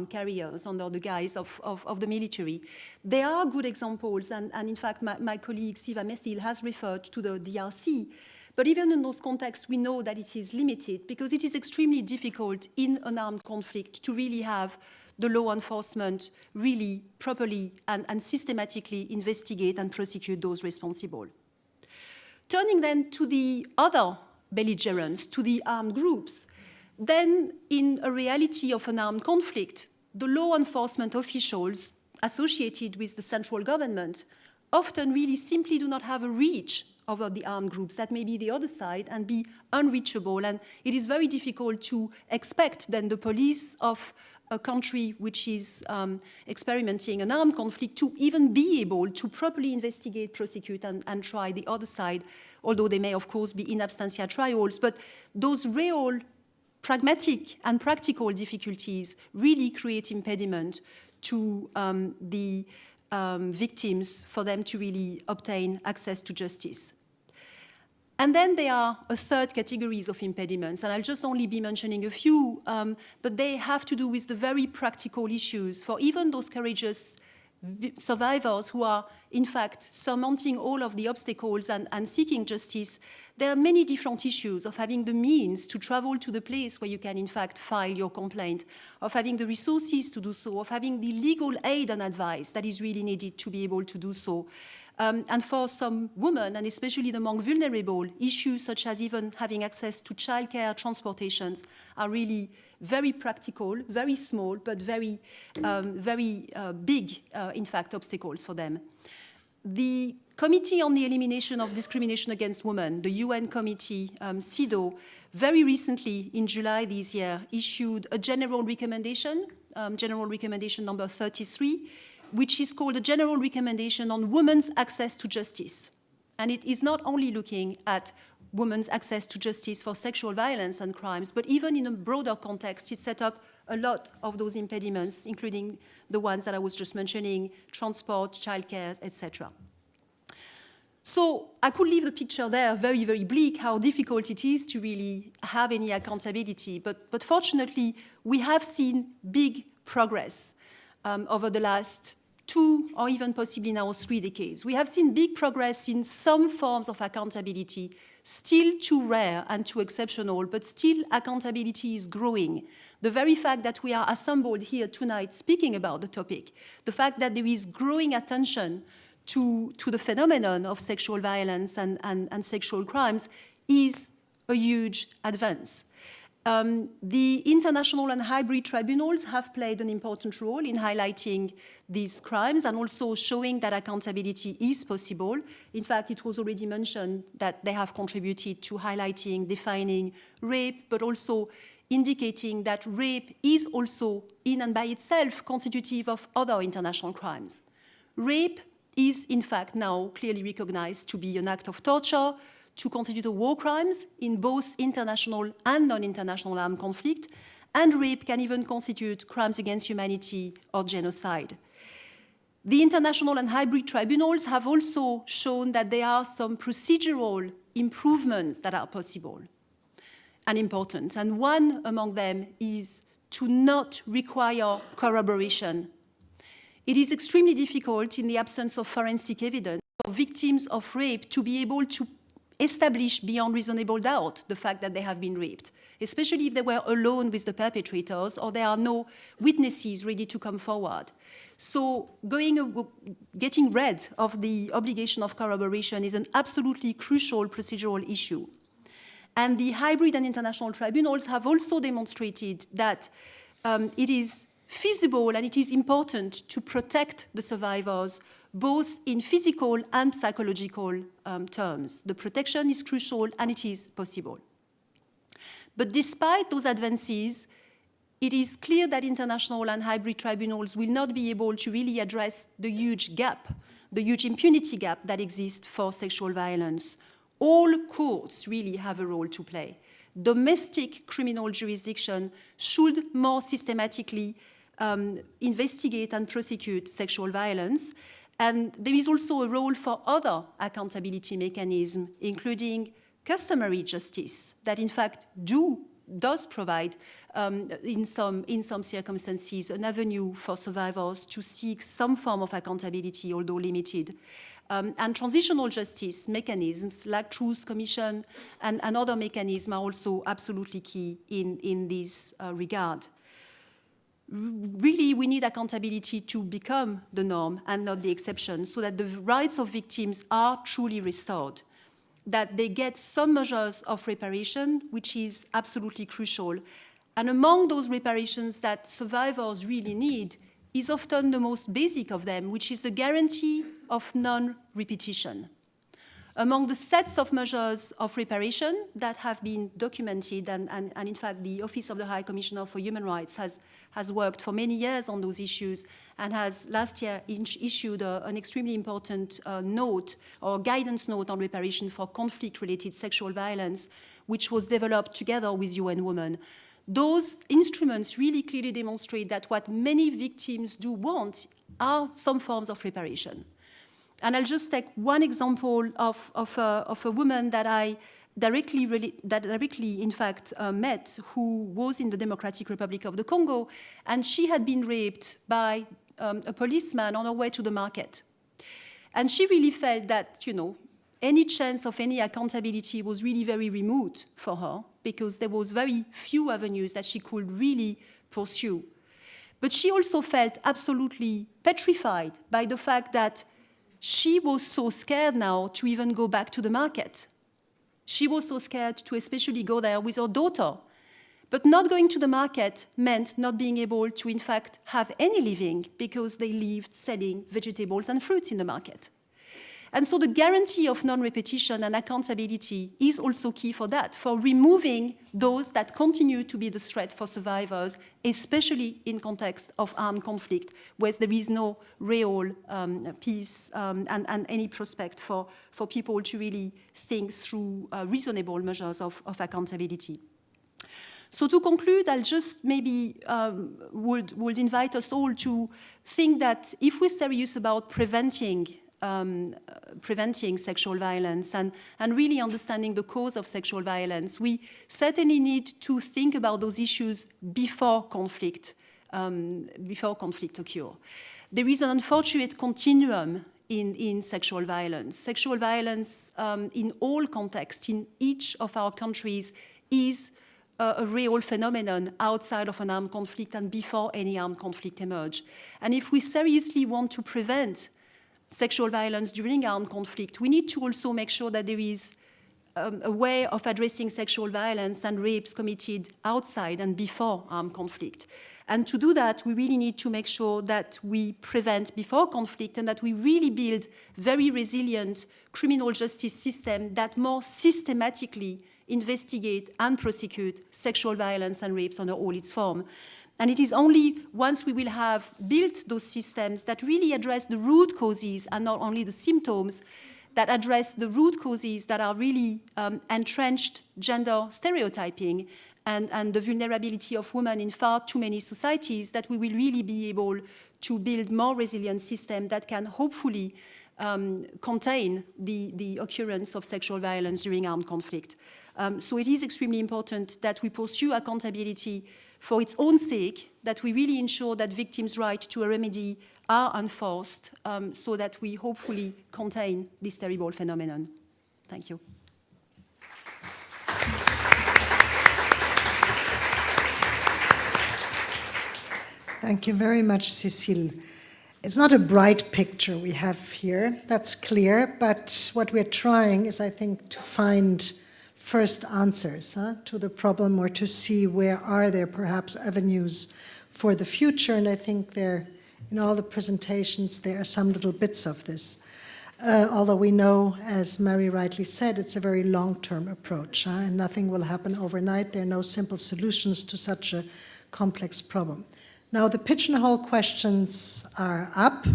carriers under the guise of the military? There are good examples, and in fact, my colleague Siva Methil has referred to the DRC. But even in those contexts, we know that it is limited because it is extremely difficult in an armed conflict to really have the law enforcement really properly and systematically investigate and prosecute those responsible. Turning then to the other belligerents, to the armed groups, then in a reality of an armed conflict, the law enforcement officials associated with the central government often really simply do not have a reach over the armed groups that may be the other side and be unreachable. And it is very difficult to expect then the police of a country which is experimenting an armed conflict to even be able to properly investigate, prosecute, and try the other side, although they may, of course, be in absentia trials. But those real pragmatic and practical difficulties really create impediment to the victims for them to really obtain access to justice. And then there are a third categories of impediments, and I'll just only be mentioning a few, but they have to do with the very practical issues for even those courageous survivors who are, in fact, surmounting all of the obstacles and seeking justice. There are many different issues of having the means to travel to the place where you can, in fact, file your complaint, of having the resources to do so, of having the legal aid and advice that is really needed to be able to do so. And for some women, and especially among vulnerable, issues such as even having access to childcare, transportations, are really very practical, very small, but very big, in fact, obstacles for them. The Committee on the Elimination of Discrimination Against Women, the UN committee, CEDAW, very recently, in July this year, issued a general recommendation number 33, which is called a General Recommendation on Women's Access to Justice. And it is not only looking at women's access to justice for sexual violence and crimes, but even in a broader context, it set up a lot of those impediments, including the ones that I was just mentioning, transport, childcare, etc. So I could leave the picture there very, very bleak, how difficult it is to really have any accountability. But fortunately, we have seen big progress over the last 2 or even possibly now 3 decades. We have seen big progress in some forms of accountability, still too rare and too exceptional, but still accountability is growing. The very fact that we are assembled here tonight speaking about the topic, the fact that there is growing attention to the phenomenon of sexual violence and sexual crimes is a huge advance. The international and hybrid tribunals have played an important role in highlighting these crimes and also showing that accountability is possible. In fact, it was already mentioned that they have contributed to highlighting, defining rape, but also indicating that rape is also in and by itself constitutive of other international crimes. Rape is, in fact, now clearly recognized to be an act of torture, to constitute a war crimes in both international and non-international armed conflict, and rape can even constitute crimes against humanity or genocide. The international and hybrid tribunals have also shown that there are some procedural improvements that are possible and important, and one among them is to not require corroboration. It is extremely difficult in the absence of forensic evidence for victims of rape to be able to establish beyond reasonable doubt the fact that they have been raped, especially if they were alone with the perpetrators or there are no witnesses ready to come forward. So getting rid of the obligation of corroboration is an absolutely crucial procedural issue. And the hybrid and international tribunals have also demonstrated that it is feasible and it is important to protect the survivors both in physical and psychological terms. The protection is crucial and it is possible. But despite those advances, it is clear that international and hybrid tribunals will not be able to really address the huge gap, the huge impunity gap that exists for sexual violence. All courts really have a role to play. Domestic criminal jurisdiction should more systematically investigate and prosecute sexual violence. And there is also a role for other accountability mechanisms, including customary justice, that in fact does provide, in some circumstances, an avenue for survivors to seek some form of accountability, although limited. And transitional justice mechanisms like Truth Commission and other mechanisms are also absolutely key in this regard. Really, we need accountability to become the norm and not the exception, so that the rights of victims are truly restored, that they get some measures of reparation, which is absolutely crucial. And among those reparations that survivors really need is often the most basic of them, which is the guarantee of non-repetition. Among the sets of measures of reparation that have been documented, and in fact the Office of the High Commissioner for Human Rights has worked for many years on those issues and has last year issued an extremely important note or guidance note on reparation for conflict-related sexual violence, which was developed together with UN Women. Those instruments really clearly demonstrate that what many victims do want are some forms of reparation. And I'll just take one example of a woman that I directly, in fact, met, who was in the Democratic Republic of the Congo, and she had been raped by a policeman on her way to the market. And she really felt that, any chance of any accountability was really very remote for her, because there was very few avenues that she could really pursue. But she also felt absolutely petrified by the fact that she was so scared now to even go back to the market. She was so scared to especially go there with her daughter. But not going to the market meant not being able to, in fact, have any living, because they lived selling vegetables and fruits in the market. And so the guarantee of non-repetition and accountability is also key for that, for removing those that continue to be the threat for survivors, especially in context of armed conflict, where there is no real peace and any prospect for people to really think through reasonable measures of accountability. So to conclude, I'll just maybe would invite us all to think that if we're serious about preventing sexual violence and really understanding the cause of sexual violence, we certainly need to think about those issues before conflict occur. There is an unfortunate continuum in sexual violence. Sexual violence in all contexts, in each of our countries, is a real phenomenon outside of an armed conflict and before any armed conflict emerge. And if we seriously want to prevent sexual violence during armed conflict, we need to also make sure that there is a way of addressing sexual violence and rapes committed outside and before armed conflict. And to do that, we really need to make sure that we prevent before conflict and that we really build very resilient criminal justice system that more systematically investigate and prosecute sexual violence and rapes under all its forms. And it is only once we will have built those systems that really address the root causes and not only the symptoms, that address the root causes that are really entrenched gender stereotyping and the vulnerability of women in far too many societies, that we will really be able to build more resilient systems that can hopefully contain the occurrence of sexual violence during armed conflict. So it is extremely important that we pursue accountability for its own sake, that we really ensure that victims' rights to a remedy are enforced, so that we hopefully contain this terrible phenomenon. Thank you. Thank you very much, Cécile. It's not a bright picture we have here, that's clear, but what we're trying is, I think, to find first answers to the problem, or to see where are there perhaps avenues for the future. And I think there, in all the presentations, there are some little bits of this. Although we know, as Mary rightly said, it's a very long-term approach, and nothing will happen overnight. There are no simple solutions to such a complex problem. Now, the pigeonhole questions are up,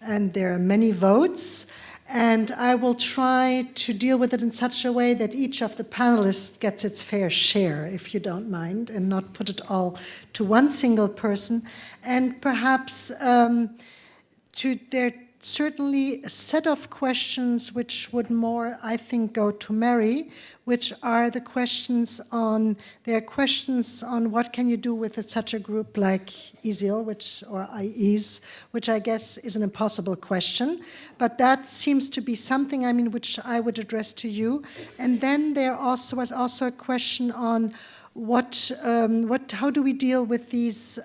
and there are many votes. And I will try to deal with it in such a way that each of the panelists gets its fair share, if you don't mind, and not put it all to one single person. And perhaps there certainly a set of questions which would more, I think, go to Mary, which are the questions on, there are questions on what can you do with such a group like ISIL, or IES, which I guess is an impossible question, but that seems to be something, which I would address to you. And then there also was also a question on how do we deal with these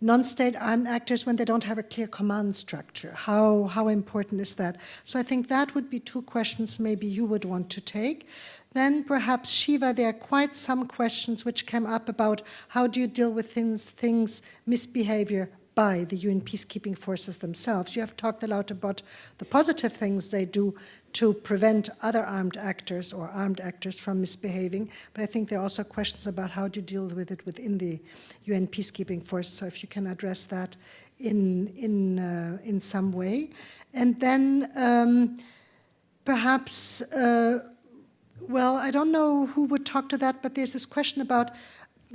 non-state armed actors when they don't have a clear command structure? How important is that? So I think that would be two questions maybe you would want to take. Then perhaps Shiva, there are quite some questions which came up about how do you deal with things misbehavior by the UN peacekeeping forces themselves. You have talked a lot about the positive things they do to prevent other armed actors or armed actors from misbehaving, but I think there are also questions about how to deal with it within the UN peacekeeping forces. So if you can address that in some way. And then perhaps, well, I don't know who would talk to that, but there's this question about,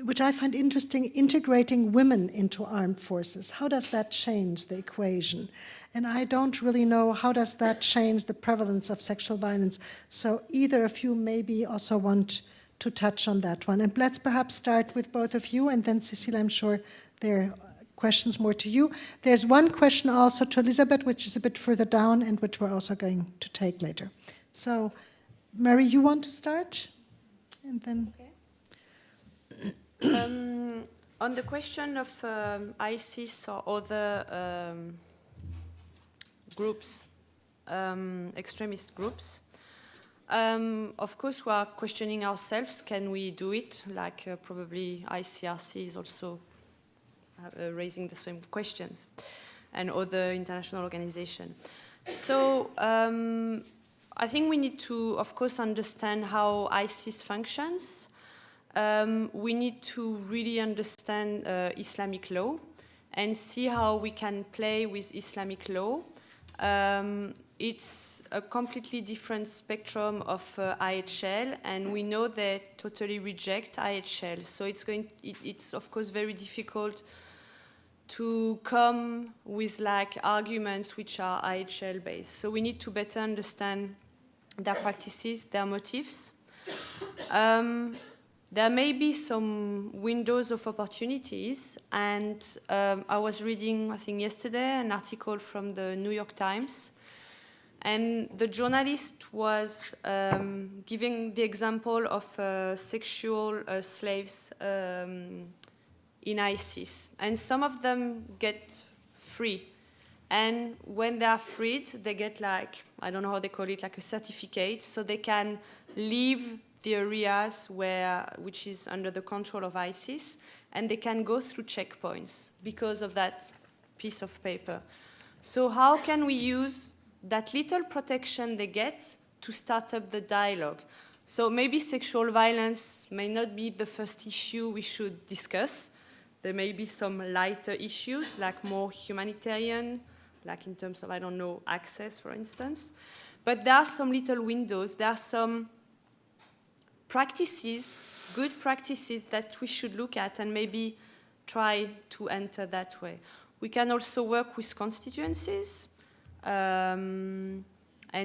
which I find interesting, integrating women into armed forces. How does that change the equation? And I don't really know how does that change the prevalence of sexual violence. So either of you maybe also want to touch on that one. And let's perhaps start with both of you, and then Cecilia, I'm sure there are questions more to you. There's one question also to Elizabeth, which is a bit further down and which we're also going to take later. So, Mary, you want to start? And then... Okay. On the question of ISIS or other groups, extremist groups, of course we are questioning ourselves, can we do it? Like probably ICRC is also raising the same questions, and other international organizations. So I think we need to, of course, understand how ISIS functions. We need to really understand Islamic law and see how we can play with Islamic law. It's a completely different spectrum of IHL, and we know they totally reject IHL. So it's of course very difficult to come with like arguments which are IHL based. So we need to better understand their practices, their motives. There may be some windows of opportunities, and I was reading, I think yesterday, an article from the New York Times, and the journalist was giving the example of sexual slaves in ISIS, and some of them get free. And when they are freed, they get like, I don't know how they call it, like a certificate, so they can leave the areas which is under the control of ISIS, and they can go through checkpoints because of that piece of paper. So how can we use that little protection they get to start up the dialogue? So maybe sexual violence may not be the first issue we should discuss. There may be some lighter issues, like more humanitarian, like in terms of, I don't know, access, for instance. But there are some little windows, there are some practices, good practices that we should look at and maybe try to enter that way. We can also work with constituencies and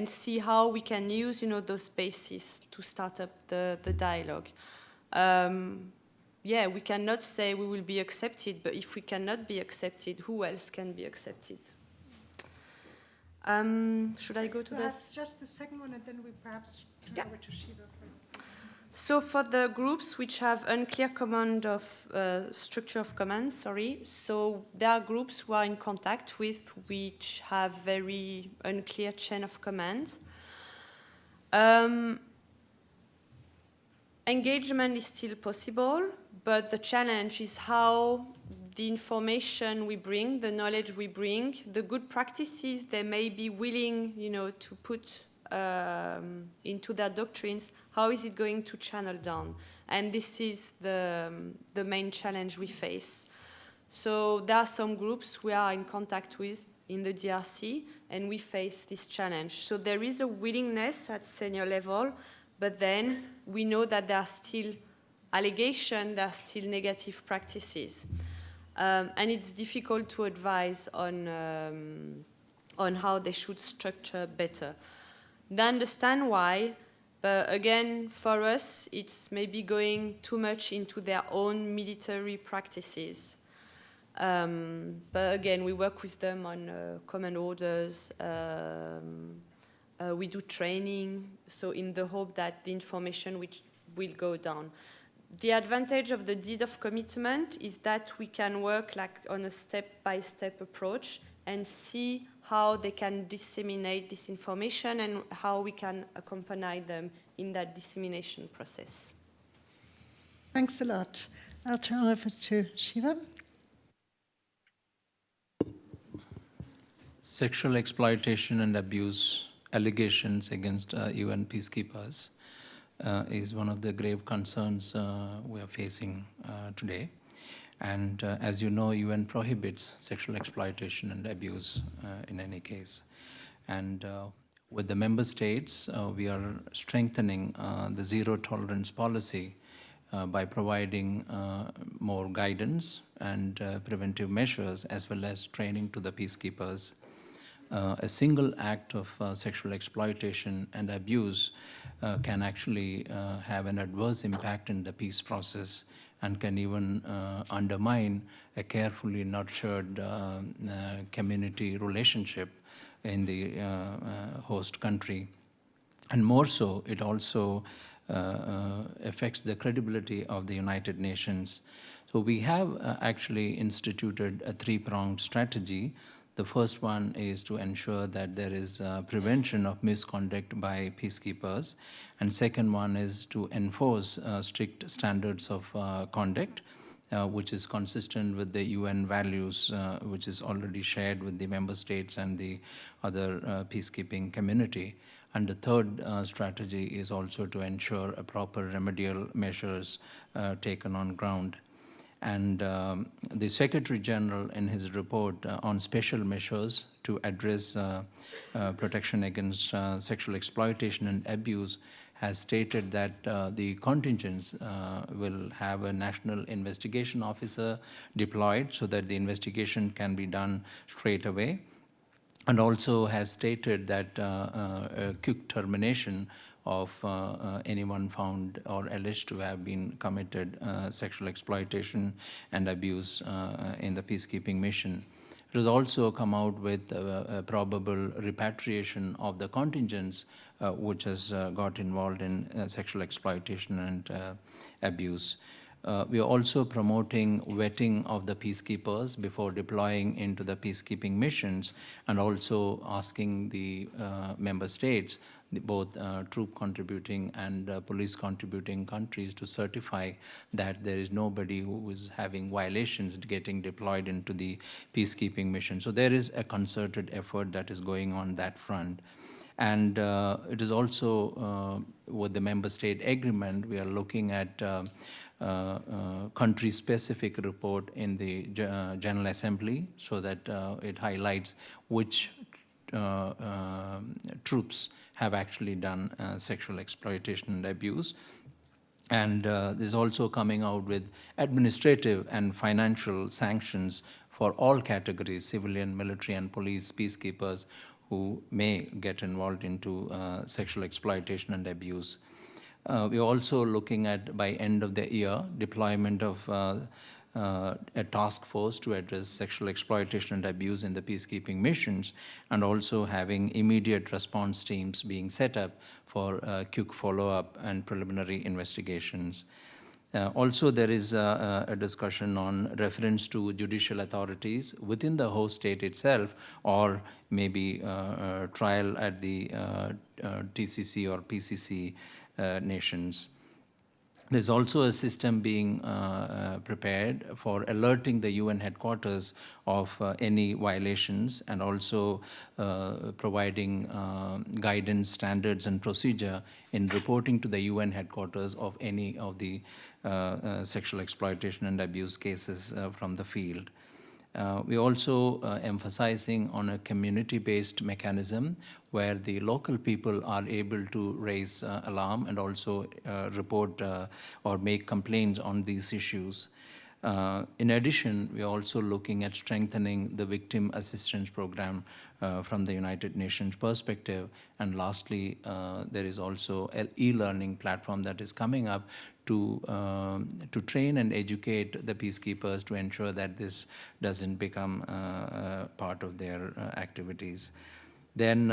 see how we can use, those spaces to start up the dialogue. Yeah, we cannot say we will be accepted, but if we cannot be accepted, who else can be accepted? Should I go to perhaps just the second one, and then we perhaps turn over to Shiva. So for the groups which have unclear command of structure of command, so there are groups who are in contact with which have very unclear chain of command. Engagement is still possible, but the challenge is how the information we bring, the knowledge we bring, the good practices they may be willing, to put into their doctrines, how is it going to channel down? And this is the main challenge we face. So there are some groups we are in contact with in the DRC, and we face this challenge. So there is a willingness at senior level, but then we know that there are still allegations, there are still negative practices. And it's difficult to advise on how they should structure better. They understand why, but again, for us, it's maybe going too much into their own military practices. But again, we work with them on command orders. We do training, so in the hope that the information will go down. The advantage of the deed of commitment is that we can work like on a step-by-step approach and see how they can disseminate this information and how we can accompany them in that dissemination process. Thanks a lot. I'll turn over to Shiva. Sexual exploitation and abuse allegations against UN peacekeepers is one of the grave concerns we are facing today. And as you know, UN prohibits sexual exploitation and abuse in any case. And with the member states, we are strengthening the zero tolerance policy by providing more guidance and preventive measures, as well as training to the peacekeepers. A single act of sexual exploitation and abuse can actually have an adverse impact in the peace process and can even undermine a carefully nurtured community relationship in the host country. And more so, it also affects the credibility of the United Nations. So we have actually instituted a three-pronged strategy. The first one is to ensure that there is prevention of misconduct by peacekeepers. And second one is to enforce strict standards of conduct, which is consistent with the UN values, which is already shared with the member states and the other peacekeeping community. And the third strategy is also to ensure a proper remedial measures taken on ground. And the Secretary General, in his report on special measures to address protection against sexual exploitation and abuse, has stated that the contingents will have a national investigation officer deployed so that the investigation can be done straight away, and also has stated that a quick termination of anyone found or alleged to have been committed sexual exploitation and abuse in the peacekeeping mission. It has also come out with a probable repatriation of the contingents which has got involved in sexual exploitation and abuse. We are also promoting vetting of the peacekeepers before deploying into the peacekeeping missions, and also asking the member states, both troop contributing and police contributing countries, to certify that there is nobody who is having violations getting deployed into the peacekeeping mission. So there is a concerted effort that is going on that front. And it is also with the member state agreement, we are looking at country-specific report in the General Assembly, so that it highlights which troops have actually done sexual exploitation and abuse. And this is also coming out with administrative and financial sanctions for all categories, civilian, military, and police peacekeepers who may get involved into sexual exploitation and abuse. We're also looking at, by end of the year, deployment of a task force to address sexual exploitation and abuse in the peacekeeping missions, and also having immediate response teams being set up for quick follow-up and preliminary investigations. Also, there is a discussion on reference to judicial authorities within the host state itself, or maybe trial at the TCC or PCC nations. There's also a system being prepared for alerting the UN headquarters of any violations, and also providing guidance, standards, and procedure in reporting to the UN headquarters of any of the sexual exploitation and abuse cases from the field. We're also emphasizing on a community-based mechanism where the local people are able to raise alarm and also report or make complaints on these issues. In addition, we are also looking at strengthening the victim assistance program from the United Nations perspective. And lastly, there is also an e-learning platform that is coming up to train and educate the peacekeepers to ensure that this doesn't become part of their activities. Then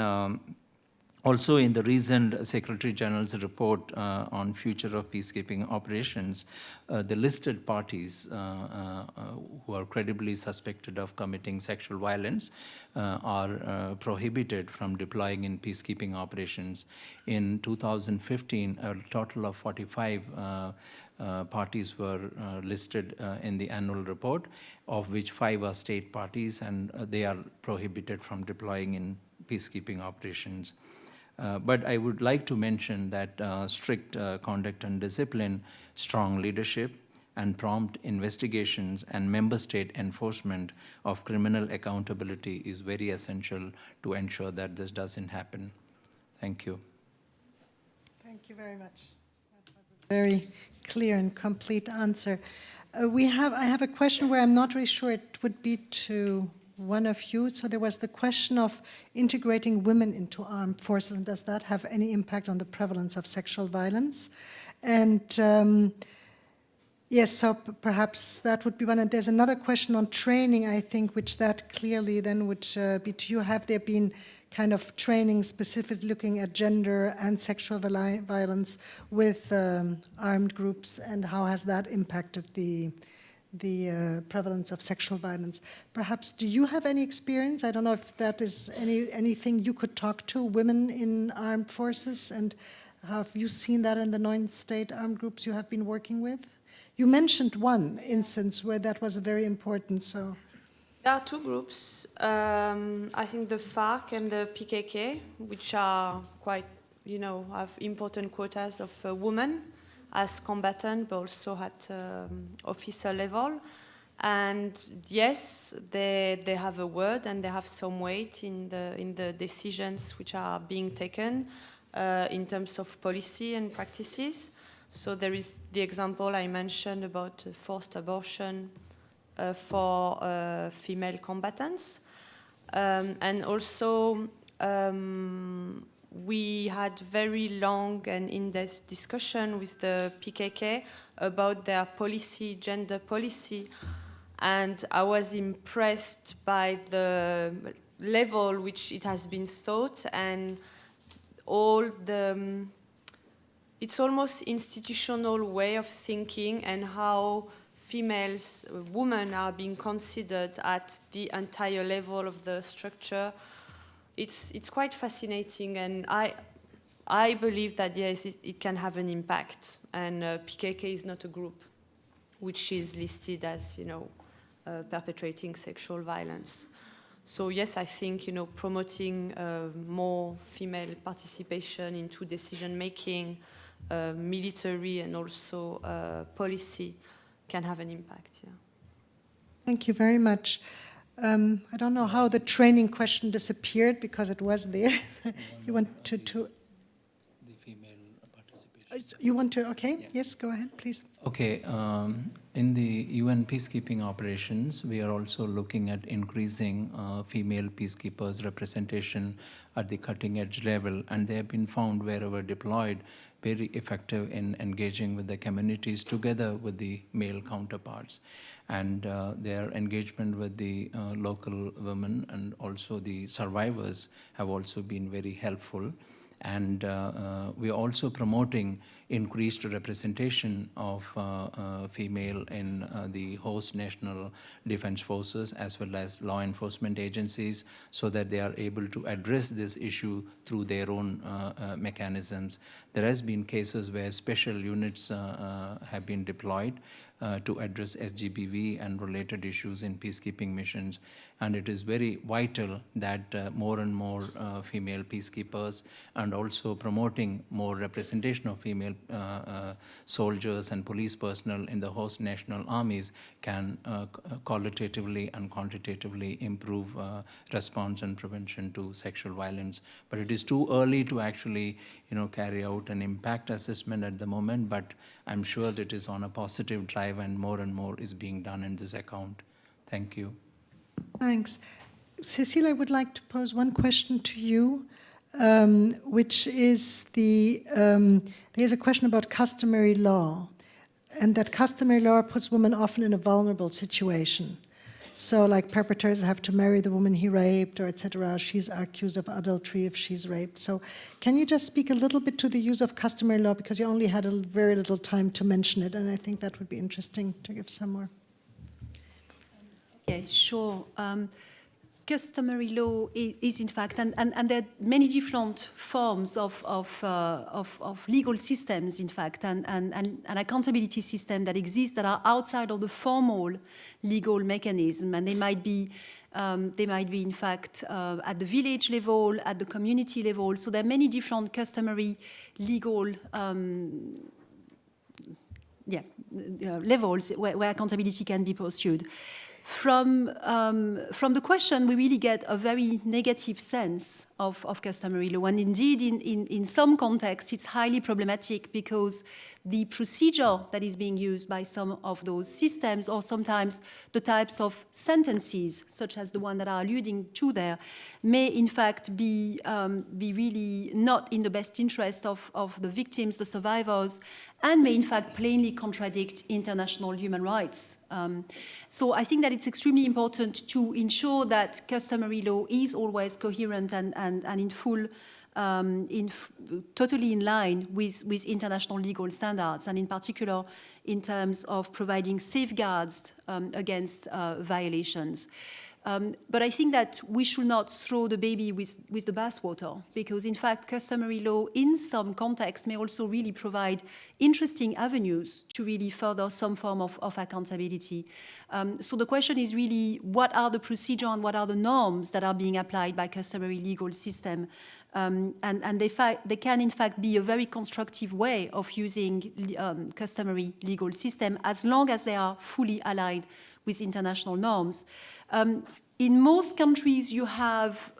Also, in the recent Secretary General's report on future of peacekeeping operations, the listed parties who are credibly suspected of committing sexual violence are prohibited from deploying in peacekeeping operations. In 2015, a total of 45 parties were listed in the annual report, of which 5 are state parties, and they are prohibited from deploying in peacekeeping operations. But I would like to mention that strict conduct and discipline, strong leadership, and prompt investigations and member state enforcement of criminal accountability is very essential to ensure that this doesn't happen. Thank you. Thank you very much. That was a very clear and complete answer. I have a question where I'm not really sure it would be to one of you. So there was the question of integrating women into armed forces, and does that have any impact on the prevalence of sexual violence? And yes, so perhaps that would be one. And there's another question on training, I think, which that clearly then would be to you. Have there been kind of training specifically looking at gender and sexual violence with armed groups, and how has that impacted the prevalence of sexual violence? Perhaps, do you have any experience? I don't know if that is anything you could talk to women in armed forces, and have you seen that in the 9 state armed groups you have been working with? You mentioned one instance where that was very important, so. There are 2 groups, I think the FARC and the PKK, which are quite, have important quotas of women as combatant, but also at officer level. And yes, they have a word and they have some weight in the decisions which are being taken in terms of policy and practices. So there is the example I mentioned about forced abortion for female combatants. And also we had very long and in-depth discussion with the PKK about their policy, gender policy, and I was impressed by the level which it has been thought, and all the, it's almost institutional way of thinking, and how females, women are being considered at the entire level of the structure. It's quite fascinating, and I believe that yes, it can have an impact. And PKK is not a group which is listed as perpetrating sexual violence. So yes, I think promoting more female participation into decision making, military, and also policy can have an impact. Yeah. Thank you very much. I don't know how the training question disappeared, because it was there. You want to the female participation. You want to? Okay. Yes. Go ahead, please. Okay. In the UN peacekeeping operations, we are also looking at increasing female peacekeepers' representation at the cutting-edge level, and they have been found wherever deployed very effective in engaging with the communities together with the male counterparts. And their engagement with the local women and also the survivors have also been very helpful. And we are also promoting increased representation of female in the host national defense forces as well as law enforcement agencies, so that they are able to address this issue through their own mechanisms. There has been cases where special units have been deployed to address SGBV and related issues in peacekeeping missions. And it is very vital that more and more female peacekeepers, and also promoting more representation of female soldiers and police personnel in the host national armies can qualitatively and quantitatively improve response and prevention to sexual violence. But it is too early to actually carry out an impact assessment at the moment, but I'm sure that it is on a positive drive and more is being done in this account. Thank you. Thanks. Cecile, I would like to pose one question to you, which is there's a question about customary law, and that customary law puts women often in a vulnerable situation. So like perpetrators have to marry the woman he raped, or etc. She's accused of adultery if she's raped. So can you just speak a little bit to the use of customary law, because you only had a very little time to mention it, and I think that would be interesting to give some more. Okay, sure. Customary law is in fact, and there are many different forms of legal systems, in fact, and an accountability system that exists that are outside of the formal legal mechanism, and they might be in fact at the village level, at the community level. So there are many different customary legal levels where accountability can be pursued. From the question, we really get a very negative sense of customary law. And indeed, in some contexts, it's highly problematic because the procedure that is being used by some of those systems, or sometimes the types of sentences, such as the one that are alluding to there, may in fact be really not in the best interest of the victims, the survivors, and may in fact plainly contradict international human rights. So I think that it's extremely important to ensure that customary law is always coherent and in full, totally in line with international legal standards, and in particular in terms of providing safeguards against violations. But I think that we should not throw the baby with the bathwater, because in fact customary law in some contexts may also really provide interesting avenues to really further some form of accountability. So the question is really, what are the procedures and what are the norms that are being applied by customary legal system? And they can in fact be a very constructive way of using customary legal system, as long as they are fully aligned with international norms. In most countries, you have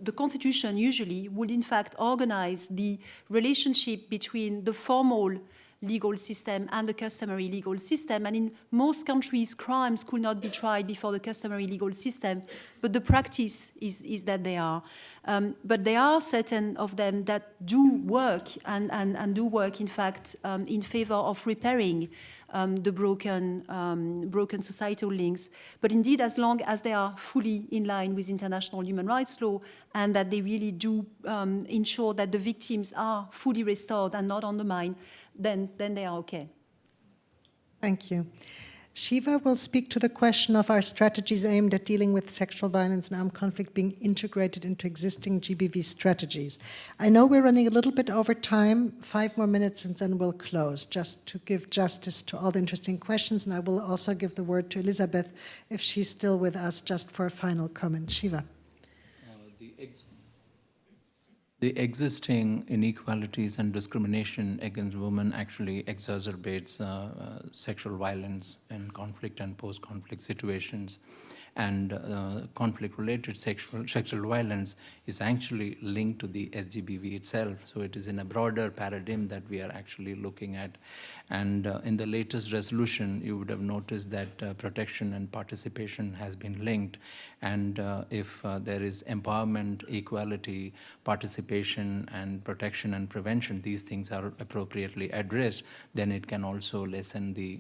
the constitution usually would in fact organize the relationship between the formal legal system and the customary legal system. And in most countries, crimes could not be tried before the customary legal system, but the practice is that they are. But there are certain of them that do work and do work, in fact, in favor of repairing the broken societal links. But indeed, as long as they are fully in line with international human rights law, and that they really do ensure that the victims are fully restored and not undermined, then they are okay. Thank you. Shiva will speak to the question of our strategies aimed at dealing with sexual violence and armed conflict being integrated into existing GBV strategies. I know we're running a little bit over time, 5 more minutes, and then we'll close, just to give justice to all the interesting questions. And I will also give the word to Elizabeth, if she's still with us, just for a final comment. Shiva. The existing inequalities and discrimination against women actually exacerbates sexual violence in conflict and post-conflict situations. And conflict-related sexual violence is actually linked to the SGBV itself. So it is in a broader paradigm that we are actually looking at. And in the latest resolution, you would have noticed that protection and participation has been linked. And if there is empowerment, equality, participation, and protection and prevention, these things are appropriately addressed, then it can also lessen the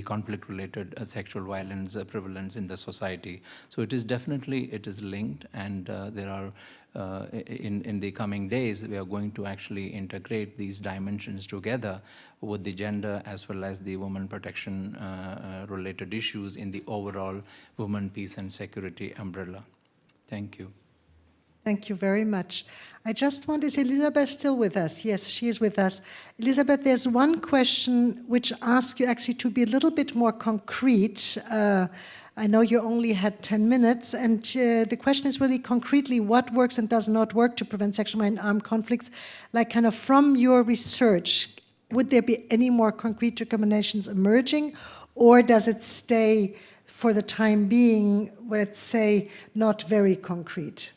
conflict-related sexual violence prevalence in the society. So it is definitely linked, and there are in the coming days we are going to actually integrate these dimensions together with the gender as well as the women protection related issues in the overall women, peace and security umbrella. Thank you. Thank you very much. I just want, is Elizabeth still with us? Yes, she is with us. Elizabeth, there's one question which asks you actually to be a little bit more concrete. I know you only had 10 minutes, and the question is really concretely what works and does not work to prevent sexual and armed conflicts. Like kind of from your research, would there be any more concrete recommendations emerging, or does it stay for the time being, let's say, not very concrete?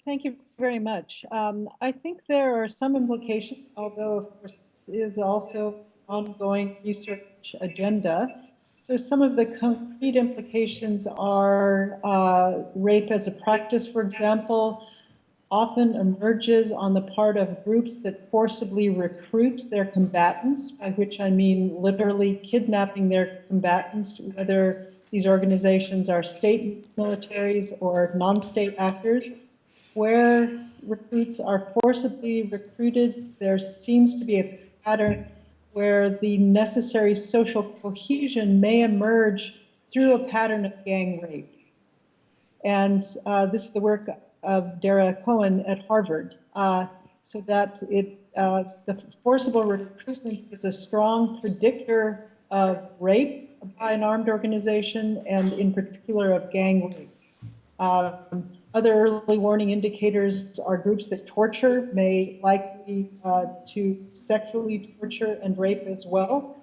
Thank you very much. I think there are some implications, although of course this is also ongoing research agenda. So some of the concrete implications are rape as a practice, for example. often emerges on the part of groups that forcibly recruit their combatants, by which I mean literally kidnapping their combatants, whether these organizations are state militaries or non-state actors. Where recruits are forcibly recruited, there seems to be a pattern where the necessary social cohesion may emerge through a pattern of gang rape. And this is the work of Dara Cohen at Harvard, so that the forcible recruitment is a strong predictor of rape by an armed organization, and in particular of gang rape. Other early warning indicators are groups that torture may likely to sexually torture and rape as well,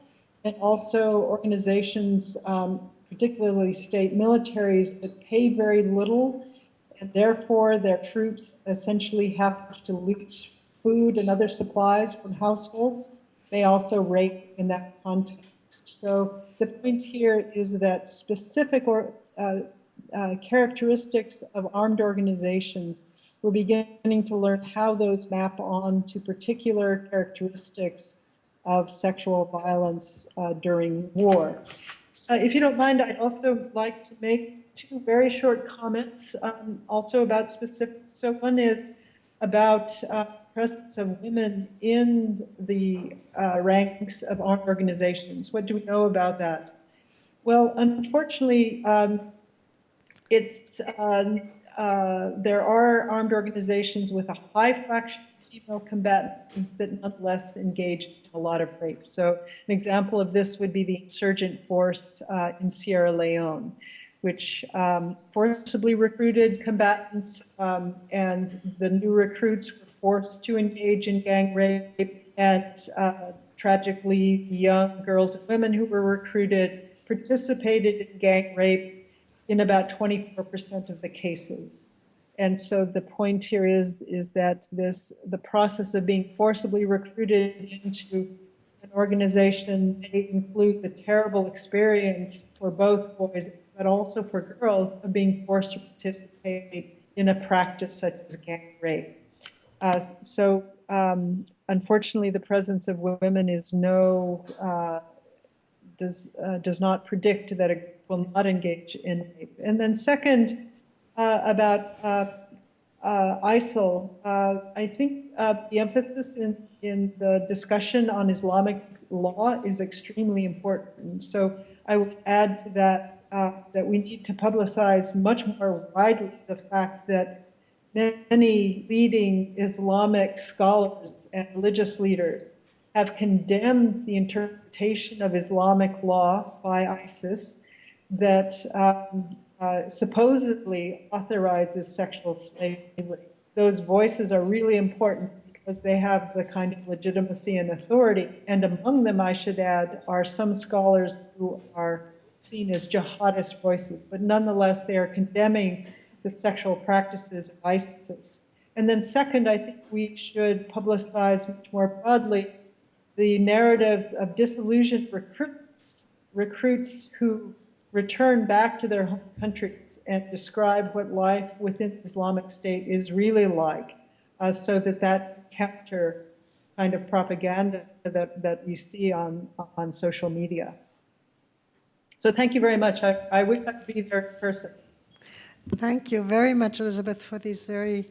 and also organizations, particularly state militaries, that pay very little, and therefore their troops essentially have to loot food and other supplies from households. They also rape in that context. So the point here is that specific characteristics of armed organizations, we're beginning to learn how those map on to particular characteristics of sexual violence during war. If you don't mind, I'd also like to make two very short comments also about specific. So one is about presence of women in the ranks of armed organizations. What do we know about that? Well, unfortunately, there are armed organizations with a high fraction of female combatants that nonetheless engage in a lot of rape. So an example of this would be the insurgent force in Sierra Leone, which forcibly recruited combatants, and the new recruits were forced to engage in gang rape, and tragically, young girls and women who were recruited participated in gang rape in about 24% of the cases. And so the point here is that the process of being forcibly recruited into an organization may include the terrible experience for both boys, but also for girls, of being forced to participate in a practice such as gang rape. Unfortunately, the presence of women is does not predict that it will not engage in rape. And then second, about ISIL, I think the emphasis in the discussion on Islamic law is extremely important. So I would add to that that we need to publicize much more widely the fact that many leading Islamic scholars and religious leaders have condemned the interpretation of Islamic law by ISIS that supposedly authorizes sexual slavery. Those voices are really important because they have the kind of legitimacy and authority. And among them, I should add, are some scholars who are seen as jihadist voices, but nonetheless, they are condemning the sexual practices of ISIS. And then second, I think we should publicize much more broadly the narratives of disillusioned recruits who return back to their home countries and describe what life within the Islamic State is really like, so that counter kind of propaganda that we see on social media. So thank you very much. I wish I could be there in person. Thank you very much, Elizabeth, for these very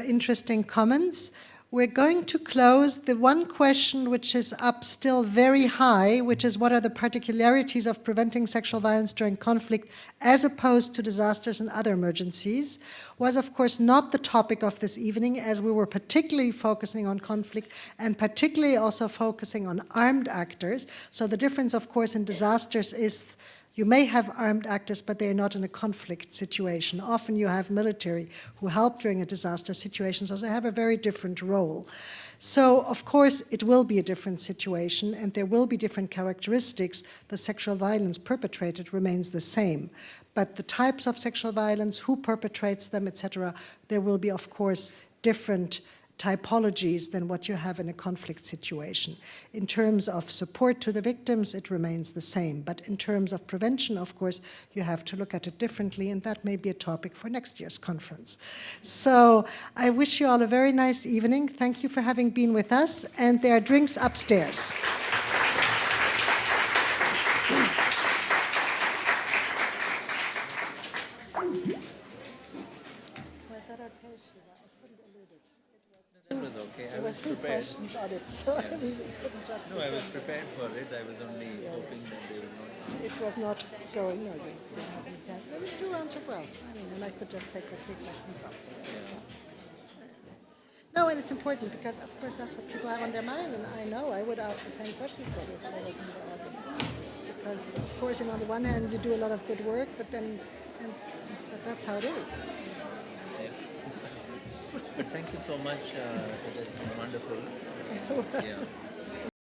interesting comments. We're going to close. The one question which is up still very high, which is what are the particularities of preventing sexual violence during conflict as opposed to disasters and other emergencies, was of course not the topic of this evening, as we were particularly focusing on conflict and particularly also focusing on armed actors. So the difference, of course, in disasters is you may have armed actors, but they are not in a conflict situation. Often you have military who help during a disaster situation, so they have a very different role. So, of course, it will be a different situation, and there will be different characteristics. The sexual violence perpetrated remains the same. But the types of sexual violence, who perpetrates them, etc., there will be, of course, different typologies than what you have in a conflict situation. In terms of support to the victims, it remains the same. But in terms of prevention, of course, you have to look at it differently, and that may be a topic for next year's conference. So I wish you all a very nice evening. Thank you for having been with us, and there are drinks upstairs. Was that okay, Shiva? I couldn't elude it. That was okay. I There were was three prepared. questions on it, so I mean, we couldn't just. No, I was prepared for it. I was only hoping that they would not answer. It was not going. No, you haven't done. Well, you answered well. I mean, and I could just take the three questions off. No, and it's important because, of course, that's what people have on their mind, and I know I would ask the same questions probably if I was in the audience. Because, of course, on the one hand, you do a lot of good work, but then, but that's how it is. But thank you so much. It has been wonderful. Yeah.